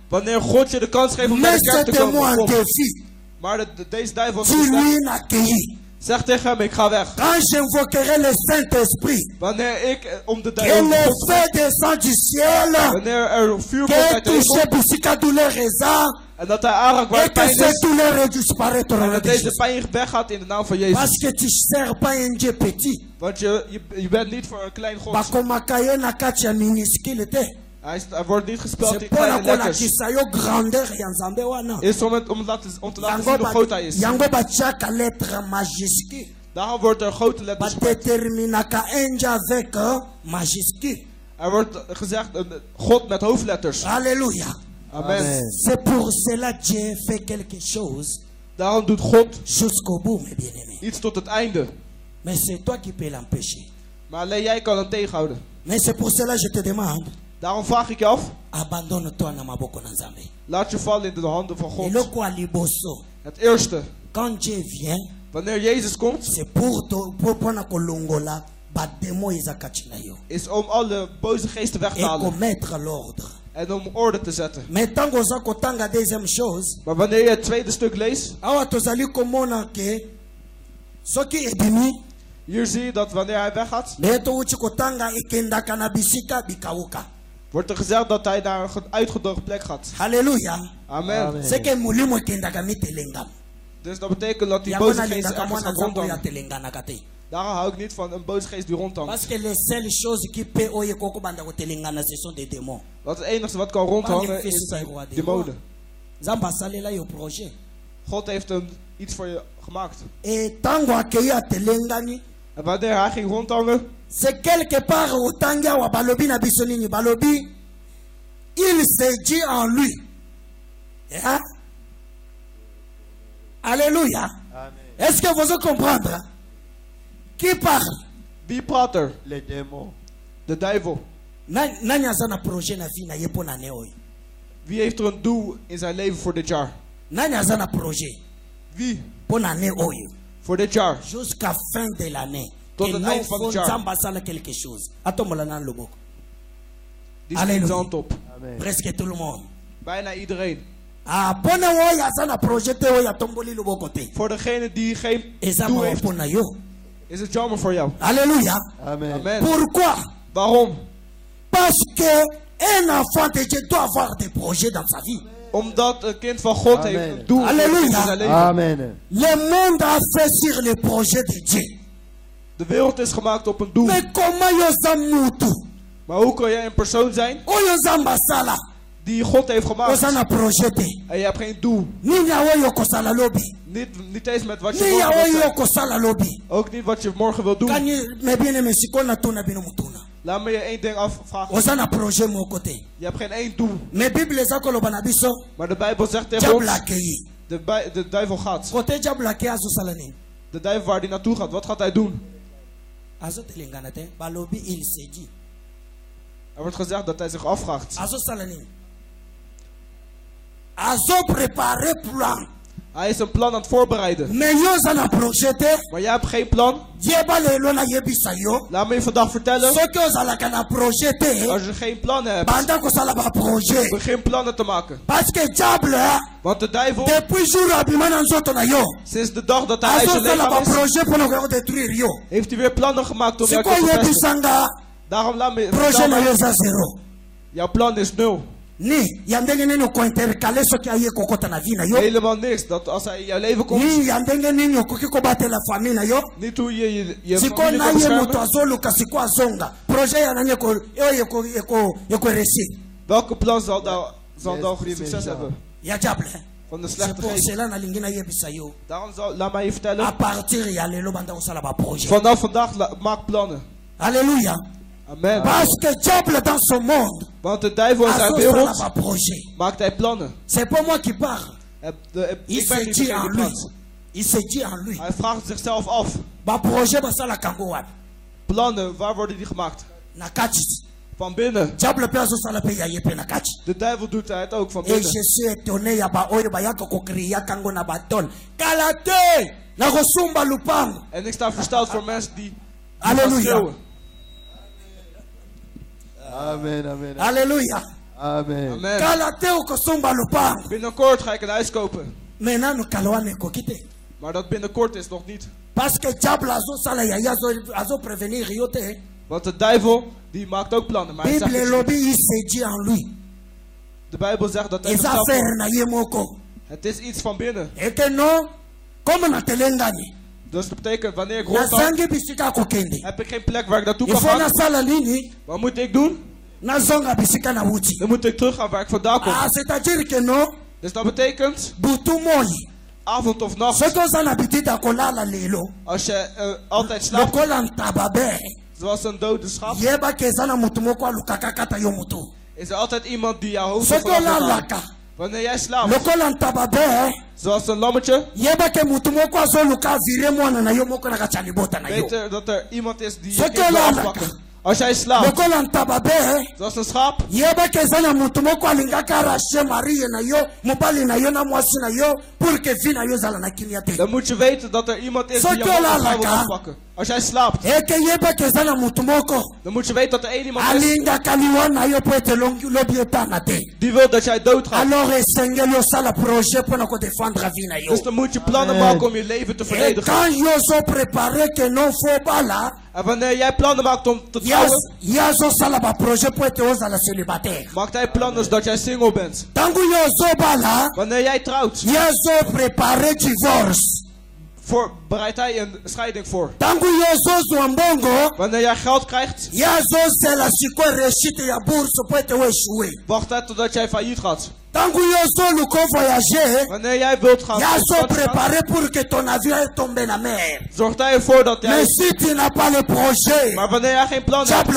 wanneer God je de kans geeft om naar de kerk te komen, kom. Maar deze duivel zegt tegen hem, ik ga weg. Wanneer ik om de duivel wanneer er vuur komt uit de hemel, en dat hij aanraakt waar pijn is, en dat deze pijn weggaat in de naam van Jezus. Want je bent niet voor een klein God. Hij wordt niet gespeeld in kleine letters. Is om te laten zien hoe groot hij is. Daarom wordt er grote letters gemaakt. Er wordt gezegd God met hoofdletters. Halleluja. Amen. C'est pour cela Dieu fait quelque chose. Daarom doet God jusqu'au bout, mes bien-aimés. Iets tot het einde. Mais c'est toi qui peux l'empêcher. Maar alleen jij kan het tegenhouden. Mais c'est pour cela je te demande. Daarom vraag ik je af. Abandonne-toi na maboko na Nzambe. Laat je vallen in de handen van God. Eloko aliboso. Het eerste. Quand Dieu vient. Wanneer Jezus komt. C'est pour na kolongola bademo izakachina yo. Is om alle boze geesten weg te halen. Et commettre l'ordre. En om orde te zetten. Mais tango za kotanga deuxième chose. Maar wanneer je het tweede stuk leest. Awa tozali komona ke soki ebimi. Hier zie je dat wanneer hij weggaat. Leto uchi kotanga ikendaka na bisika bikauka. Wordt er gezegd dat hij naar een uitgedroogde plek gaat. Halleluja. Amen. Seke mulimo ikendaka mitelengam. Dus dat betekent dat die boze geest ergens gaat rondhangen. Daarom hou ik niet van een boze geest die rondhangt. Parce que les seules choses qui peut oye koko banda kotelengana ce sont des démons. Want het enige wat kan rondhangen is demonen. Zamba salela yo projet. God heeft iets voor je gemaakt. Et tango akeya telengani. En wanneer hij ging rondhangen. C'est quelque part otangia wa balobi na bisonini balobi. Il s'est dit en lui. Yeah? Alléluia. Est-ce que vous comprenez? Qui parle? Wie praat er? Les démons. De duivel. Nani azana projet na vie na yepo na neoi. Wie heeft er een doel in zijn leven voor dit jaar? Nani azana projet? Wie? Pour l'année oyo. Voor dit jaar. Jusqu'à fin de l'année. Tot het eind van het jaar. Zamba sala quelque chose. Atomola nan loboko. Die schiet zijn hand op. Presque tout le monde. Bijna iedereen. Ah, pona woya sana project woya tomboli loboko te. Voor degene die geen doel heeft. Pona yo. Is het jammer voor jou? Alléluia. Amen. Amen. Pourquoi? Waarom? Parce que un enfant de Dieu doit avoir des projets dans sa vie. Omdat een kind van God heeft een doel in zijn leven. Amen. Le monde a fait sur le projet de Dieu. De wereld is gemaakt op een doel. Mais comment yozamutu? Maar hoe kan jij een persoon zijn? Oyozambasala. Die God heeft gemaakt. En je hebt geen doel. Niet eens met wat je morgen wilt doen. Ook niet wat je morgen wilt doen. Laat me je één ding afvragen. Je hebt geen één doel. Maar de Bijbel zegt tegen ons. De duivel gaat. De duivel waar hij naartoe gaat, wat gaat hij doen? Er wordt gezegd dat hij zich afvraagt. Hij is een plan aan het voorbereiden. Maar jij hebt geen plan. Laat me je vandaag vertellen. Als je geen plannen hebt, begin plannen te maken. Want de duivel, sinds de dag dat hij uit je lichaam is, heeft hij weer plannen gemaakt om jou te verpesten. Daarom laat me vertellen. Jouw plan is 0. Helemaal niks. Dat als hij in jouw leven komt. Niet hoe je familie kan beschermen. Welke plan zal dan succes hebben? Van de slechte geest. Daarom laat mij je vertellen. Vanaf vandaag maak plannen. Alléluia. Amen. Parce que diable dans ce monde. Want de duivel in zijn wereld maakt hij plannen. C'est pas moi qui parle. Il se dit en lui. Il se dit en lui. Hij vraagt zichzelf af. Plannen, waar worden die gemaakt? Van binnen. De duivel doet het ook van binnen. Et je suis étonné en ik sta versteld voor mensen die Alléluia. Amen, amen. Alléluia. Amen. Binnenkort ga ik een huis kopen. Maar dat binnenkort is nog niet. Want de duivel die maakt ook plannen. Maar hij zegt de Bijbel zegt dat hij het is iets van binnen. Dus dat betekent wanneer ik rondga, heb ik geen plek waar ik naartoe kan gaan. Wat moet ik doen? Dan moet ik teruggaan waar ik vandaan kom. Dus dat betekent avond of nacht. Als je altijd slaapt zoals een dode schaap, is er altijd iemand die jouw hoofd vanaf. Wanneer jij slaapt, zoals een lammetje, weet er dat er iemand is die je kind wil afpakken. Als jij slaapt, zoals een schaap, dan moet je weten dat er iemand is die jou wil afpakken. Als jij slaapt, dan moet je weten dat er één iemand is die wil dat jij doodgaat. Dus dan moet je plannen maken om je leven te verdedigen. En wanneer jij plannen maakt om te trouwen, maakt hij plannen dat jij single bent. Wanneer jij trouwt, bereidt hij een scheiding voor. Wanneer jij geld krijgt, wacht hij totdat jij failliet gaat. Wanneer jij wilt gaan, zorgt hij ervoor dat jij... Maar wanneer jij geen plan hebt,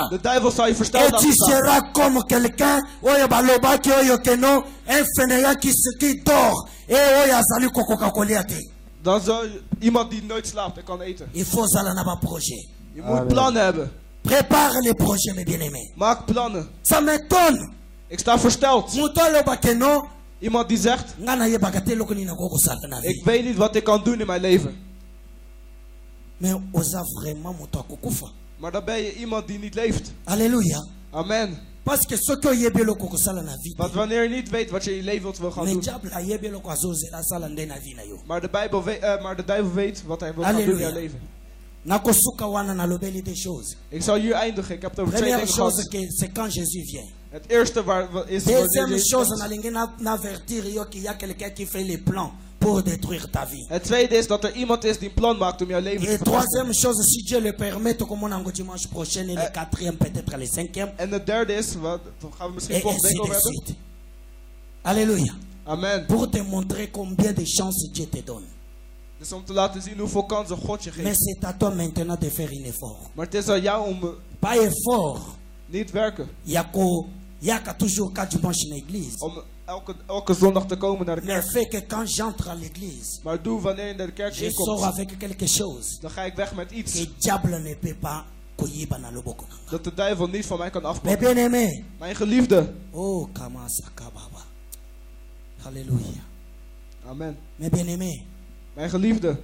de duivel zal je versteld achterstaan. Dan zal iemand die nooit slaapt en kan eten. Je moet plannen hebben. Prépare les projets, mes bien-aimés. Maak plannen. Ça m'étonne. Ik sta versteld. Iemand die zegt, ik weet niet wat ik kan doen in mijn leven. Maar dan ben je iemand die niet leeft. Alléluia. Amen. Want wanneer je niet weet wat je in je leven wil gaan doen. Maar de duivel weet wat hij wil gaan doen in je leven. Ik zal hier eindigen. Ik heb het over twee dingen gehad. C'est quand Jésus vient. Het eerste is deuxième chose, qu'il y a quelqu'un qui fait les plans pour détruire ta vie. Het tweede is dat er iemand is die een plan maakt om jouw leven te verpesten. Et troisième chose, si Dieu le permet, comme on a dimanche prochain, et le quatrième, peut-être le cinquième. En de derde is, wat gaan we misschien volgende week over hebben. Alléluia. Amen. Pour te montrer combien de chances Dieu te donne. Dus om te laten zien hoeveel kansen God je geeft. Mais c'est à toi maintenant de faire un effort. Maar het is aan jou om... Pas effort. Niet werken. Yaka toujours 4 dimanches in l'église. Om elke zondag te komen naar de kerk. Mais fait que quand j'entre à l'église, maar doe wanneer je naar de kerk je sors avec quelque chose. Dan ga ik weg met iets. Que diable ne peut pas. Dat de duivel niet van mij kan afpakken. Mes bien-aimés. Mijn geliefde. Oh, Kamasakababa. Halleluja. Amen. Mes bien-aimés. Mijn geliefde.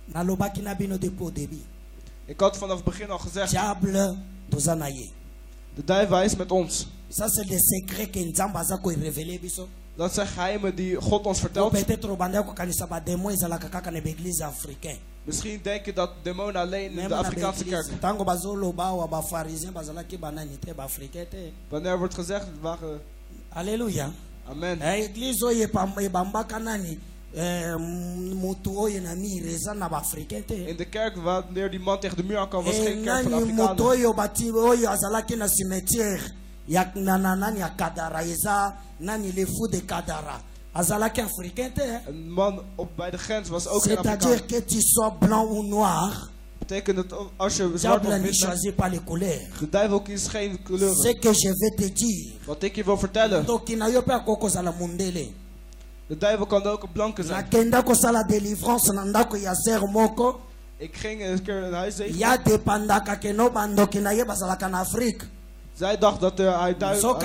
Nalobaki na bino depuis au début. Ik had vanaf het begin al gezegd. Diable dozanaye. De duivel is met ons. Ça c'est des secrets que Nzamba za ko révéler biso. Dat zijn geheimen die God ons vertelt. Peut-être obanda ko kanisa ba demo ezala kaka na église africaine. Misschien denk je dat demonen alleen in de Afrikaanse kerk. Tango bazolo ba wa ba pharisien bazala ki banani te ba africain te. Wanneer wordt gezegd het waren. Alléluia. Amen. Église oye bamba kanani. In de kerk wanneer die man tegen de muur aankwam was geen kerk van Afrikanen. Een man bij de grens was ook geen Afrikaan. C'est-à-dire que tu sois blanc ou noir. Betekent het als je zwart of wit bent. De duivel kiest geen kleuren. Ce que je vais te dire. Wat ik je wil vertellen. De duivel kan ook een blanke zijn. Ik ging een keer een huis tegen. Zij dacht dat hij duivel...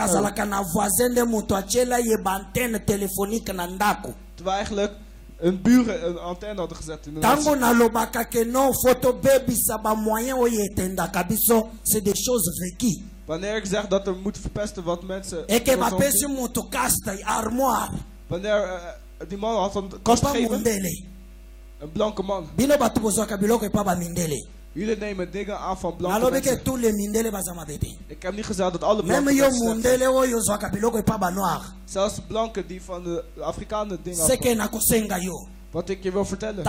Terwijl eigenlijk een buren een antenne hadden gezet in de huis. Wanneer ik zeg dat er moet verpesten wat mensen... Wanneer die man had een kast gegeven. Een blanke man. Jullie nemen dingen aan van blanke mensen. Ik heb niet gezegd dat alle blanke mensen... Zelfs de blanken die van de Afrikanen dingen afvallen. Wat ik je wil vertellen.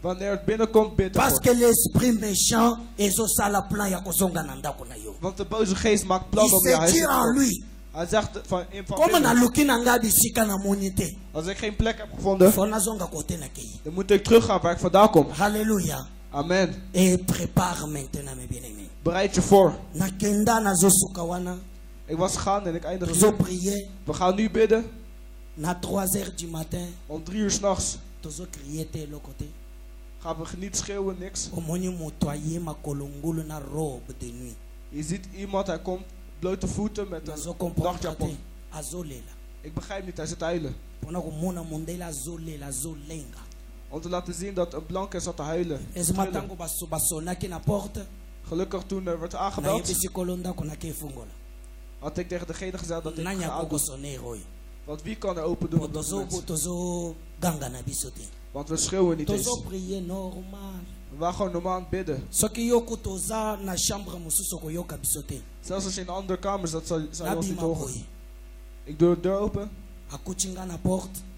Wanneer het binnenkomt, bid ervoor. Want de boze geest maakt plannen om je huis te komen. Hij zegt van als ik geen plek heb gevonden, dan moet ik teruggaan waar ik vandaan kom. Halleluja. Amen. Et prépare maintenant, mes bien-aimés. Bereid je voor. Ik was gegaan en ik eindig hier. We gaan nu bidden. Na 3 heures du matin. Om 3 uur 's nachts. Ga niet schreeuwen, niks. Je ziet iemand, hij komt blote voeten met een nachtjapon. Ik begrijp niet, hij zit te huilen. Om te laten zien dat een blanke zat te huilen. Gelukkig toen er werd aangebeld, had ik tegen degene gezegd dat ik ga doen. Want wie kan er open doen? Want we schreeuwen niet eens. We waren gewoon normaal aan het bidden. Zelfs als je in een andere kamer zat, zou je ons niet horen. Ik doe de deur open.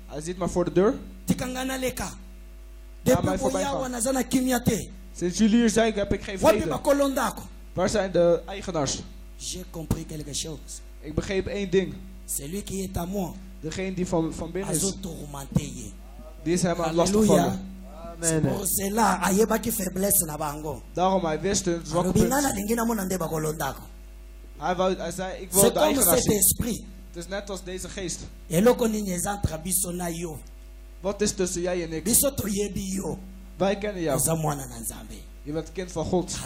Hij zit maar voor de deur. Laat mij voorbij gaan. Sinds jullie hier zijn, heb ik geen vrede. Waar zijn de eigenaars? Ik begreep één ding. Degene die van binnen is, die is hem aan lastigvallen. Daarom hij wist hun zwakke punt. Hij zei, ik wil de eigenaar zien. Het is net als deze geest. Wat is tussen jij en ik? Wij kennen jou. Je bent kind van God.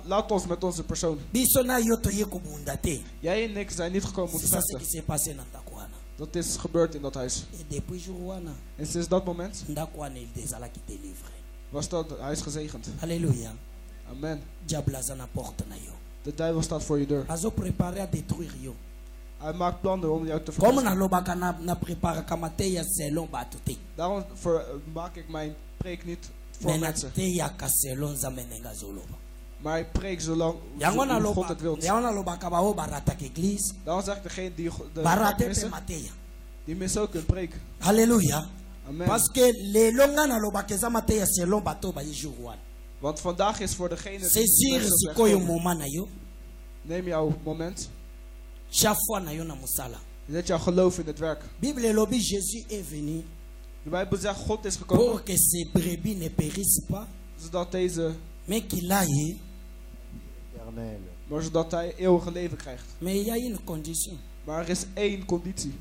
Laat ons met onze persoon. Jij en ik zijn niet gekomen om te vechten. Dat is gebeurd in dat huis. En sinds dat moment was dat huis gezegend. Halleluja. Amen. De duivel staat voor je deur. Hij maakt plannen om jou te verpesten. Daarom maak ik mijn preek niet voor mensen. Maar ik preek zolang God het wil. Daarom zegt degene die missen ook een preek. Halleluja. Amen. Want vandaag is voor degene die neem jouw moment. Zet jouw geloof in het werk. De Bijbel zegt God is gekomen zodat deze maar zodat hij eeuwige leven krijgt. Maar er is één conditie.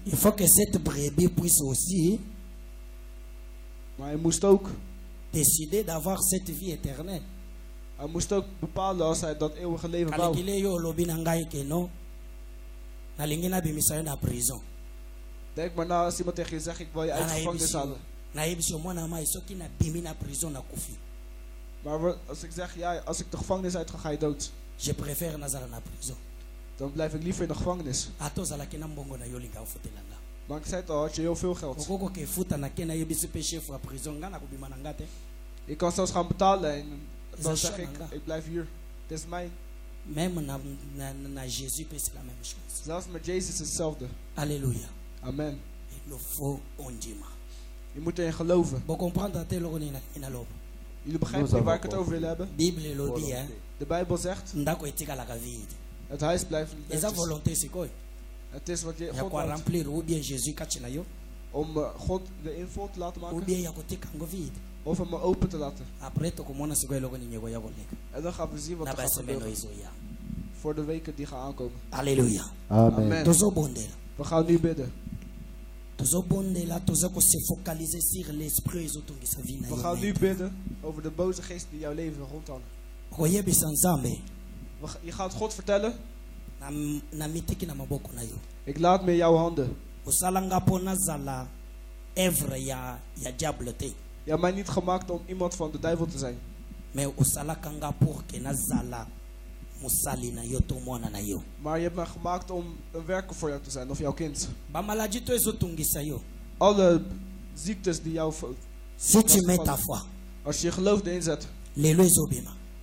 Maar hij moest ook décider d'avoir cette vie éternelle. Hij moest ook bepalen als hij dat eeuwige leven wou. Denk maar na als iemand tegen je zegt ik wil je uit de gevangenis halen. Maar als ik zeg ja, als ik de gevangenis uit ga je dood. Je préfère nazala na prison. Dan blijf ik liever in de gevangenis. Maar ik zei het al, had je heel veel geld. Je kan zelfs gaan betalen en dan zeg ik blijf hier. Het is mijn. Zelfs met Jezus is hetzelfde. Alleluia. Amen. Je moet erin geloven. Jullie begrijpen niet waar ik het over wil hebben? De Bijbel zegt het huis blijft het is wat je God om God de invol te laten maken of hem open te laten. En dan gaan we zien wat er gaat gebeuren voor de weken die gaan aankomen. Halleluja. Amen. We gaan nu bidden. We gaan nu bidden over de boze geest die jouw leven rondhangen. Je gaat God vertellen. Ik laat me in jouw handen. Je hebt mij niet gemaakt om iemand van de duivel te zijn. Maar je hebt mij gemaakt om een werker voor jou te zijn, of jouw kind. Alle ziektes die jou... Als je geloof erin zet.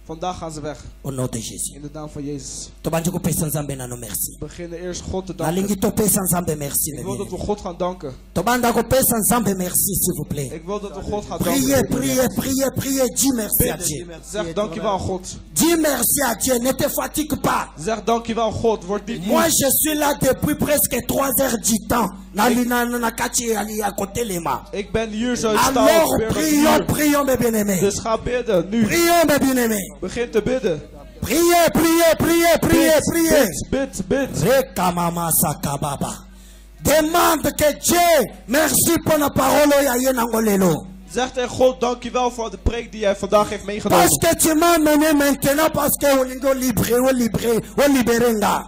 Vandaag gaan ze weg. Au nom de Jésus. In de naam van Jezus. We beginnen eerst God te danken. Ik wil dat we God gaan danken. Ik wil dat we God gaan danken. Priez, dis merci à Dieu. Zeg dankjewel God. Dis merci à Dieu, ne te fatigue pas. Zeg dankjewel God, word niet moe. Moi je suis là depuis presque 3 heures du temps. Ik ben hier zo alors prions mes bien-aimés. Dus ga bidden nu. Prions mes bien-aimés. Begin te bidden. Priez. Bid. Rekamama sakababa. Demande que Dieu merci pour la parole ya yenangolelo. Zeg tegen God, dankjewel voor de preek die jij vandaag heeft meegenomen. Parce que tu m'as mené maintenant parce que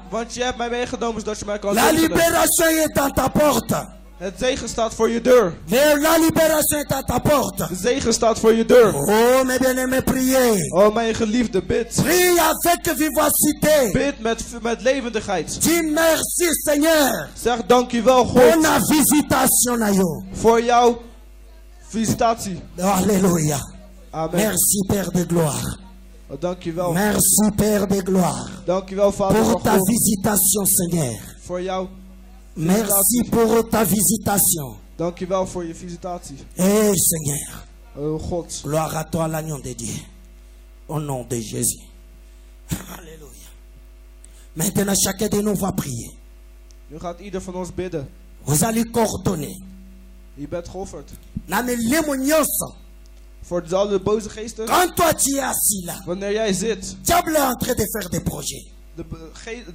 want je hebt mij meegenomen zodat je mij kan La libération est à ta porte. Het zegen staat voor je deur. La libération est à ta porte. De zegen staat voor je deur. Oh, mes bien-aimés, priez. Oh, mijn geliefde, bid. Prie avec vivacité. Bid met levendigheid. Dis merci, Seigneur. Zeg dankjewel, God. Pour la visitation, Nayo. Voor jouw visitatie. Alléluia. Amen. Merci, Père de gloire. Oh, dankjewel. Merci, Père de gloire. Dankjewel, Vader pour van ta God. visitation, Seigneur. Voor jouw Merci pour ta visitation. Dankjewel voor je visitatie. Eh, Seigneur. Oh God. Gloire à toi, l'agneau de Dieu. Au nom de Jésus. Alléluia. Maintenant, chacun de nous va prier. Nu gaat ieder van ons bidden. Vous allez coordonner. Je bent geofferd. Voor alle boze geesten. Quand toi tu es assis là. Wanneer jij zit. Diable est en train de faire des projets.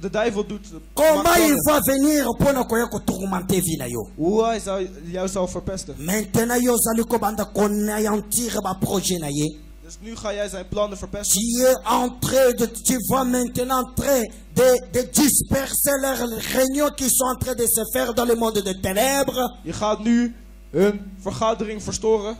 De duivel doet. Comment il va venir pour nous tourmenter vinayo? Hoe hij jou zal verpesten. Maintenant yo allez commander qu'on anéantir ba projet naye. Dus nu ga jij zijn plannen verpesten. Tu es en train de, tu vas maintenant en train de disperser leurs réunions qui sont en train de se faire dans le monde de ténèbres. Je gaat nu hun vergadering verstoren.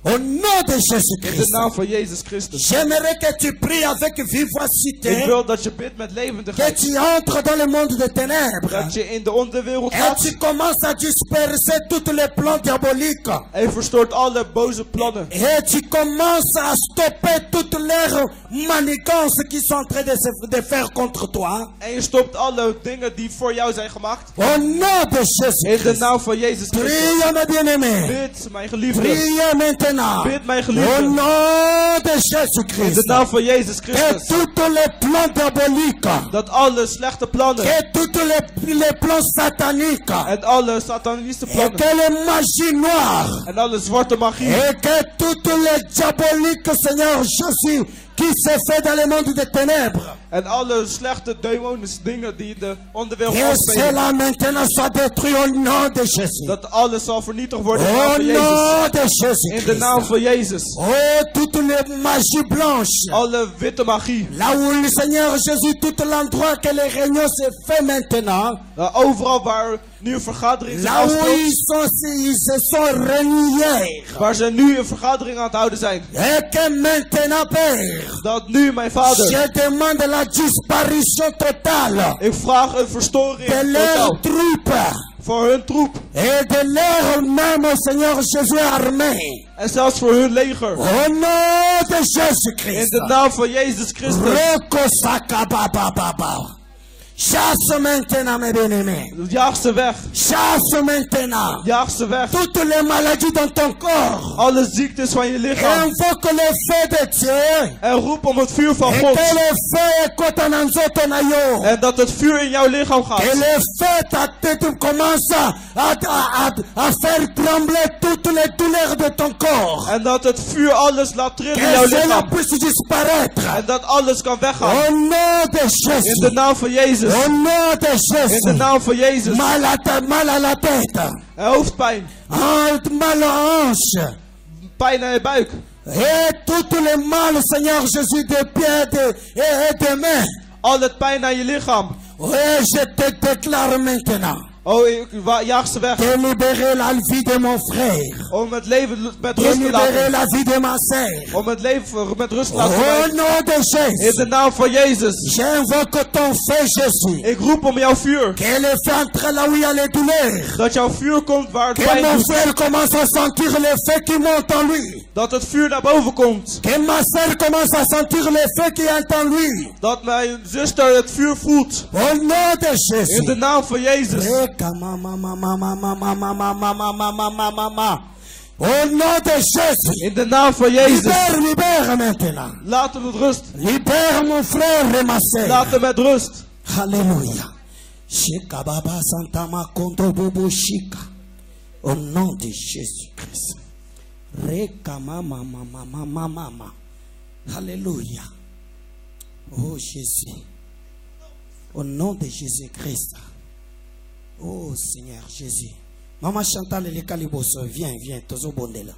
Au nom de Jésus-Christ. In de naam van Jezus Christus. J'aimerais que tu pries avec vivacité. Ik wil dat je bidt met levendigheid. Que tu entres dans le monde des ténèbres. Dat je in de onderwereld Et gaat. tu commences à disperser tous les plans diaboliques. En je verstoort alle boze plannen. Et tu commences à stopper toutes leurs manigances qui sont en train de faire contre toi. En je stopt alle dingen die voor jou zijn gemaakt. Au nom de Jésus. In de naam van Jezus Christus. Prie, mes bien-aimés. Bid, mijn geliefde. Prie maintenant. Bid, mijn geliefde. Au nom de Jésus-Christ. In de naam van Jezus Christus. Que tous les plans diaboliques. Dat alle slechte plannen. Que tous les plans sataniques. En alle satanische plannen. Et que les magies noires. En alle zwarte magie. Et que toutes les diaboliques, Seigneur Jésus, qui se fait dans le monde des ténèbres. En alle slechte demonische dingen die de onderwereld Et afspelen. cela maintenant soit détruit au nom de Jésus. Dat alles zal vernietigd worden in de Au naam van nom Jezus. de Jésus. In de naam van Jezus. Oh, toutes les magies blanches. Alle witte magie. Là où le Seigneur Jésus, tout l'endroit que les réunions se fait maintenant. Overal waar nu een vergadering is Là où afgespeeld. ils se sont réunis. Waar ze nu een vergadering aan het houden zijn. Et que maintenant, Père. Dat nu, mijn Vader. Je demande la disparition totale. Ik vraag een verstoring de leurs troupes. Voor hun troep. Et de leur même, Seigneur Jésus, armée. En zelfs voor hun leger. Au nom de Jésus-Christ. In de naam van Jezus Christus. Chasse maintenant, mes bien-aimés. Jaag ze weg. Chasse maintenant. Jaag ze weg. Toutes les maladies dans ton corps. Alle ziektes van je lichaam. Invoque le feu de Dieu. En roep om het vuur van Et God. que le feu écoute en enzote nayo. En dat het vuur in jouw lichaam gaat. Et le feu ta tête commence à faire trembler toutes les douleurs de ton corps. En dat het vuur alles laat trillen in jouw Que cela lichaam. puisse disparaître. En dat alles kan weggaan. Au nom de Jésus. In de naam van Jezus. Au nom de Jésus. In de naam van Jezus. Mal à la tête. Hoofdpijn. Mal aux hanches. Pijn aan je buik. Et toutes les mal, Seigneur Jésus, de pieds et de mains. Al het pijn aan je lichaam. Et je te déclare maintenant. Oh, jaag ze weg. De libérer la vie de mon frère. Om het leven met De rust te libérer laten. la vie de ma sœur. Om het leven met rust te laten. Au nom de In Jésus. de naam van Jezus. J'invoque ton feu, Jésus. Ik roep om jouw vuur. Que le feu entre là où il y a les douleurs. Dat jouw vuur komt waar het Que pijn mon doet. frère commence à sentir le feu qui monte en lui. Dat het vuur naar boven komt. Que ma sœur commence à sentir le feu qui est en lui. Dat mijn zuster het vuur voelt. Au nom de Jésus. In de naam van Jezus. Au nom de Jésus. In de naam van Jezus. Libère maintenant. Laat hem met rust. Libère mon frère et ma sœur. Laat hem met rust. Alléluia. Shikababa Santama Kondo Bobo Shika. Au nom de Jésus-Christ. Reka mama mama mama mama. Alléluia. Oh Jésus. Au nom de Jésus-Christ. Oh Seigneur Jésus. Maman Chantal et les Caliboso, viens, Tozo Bondela.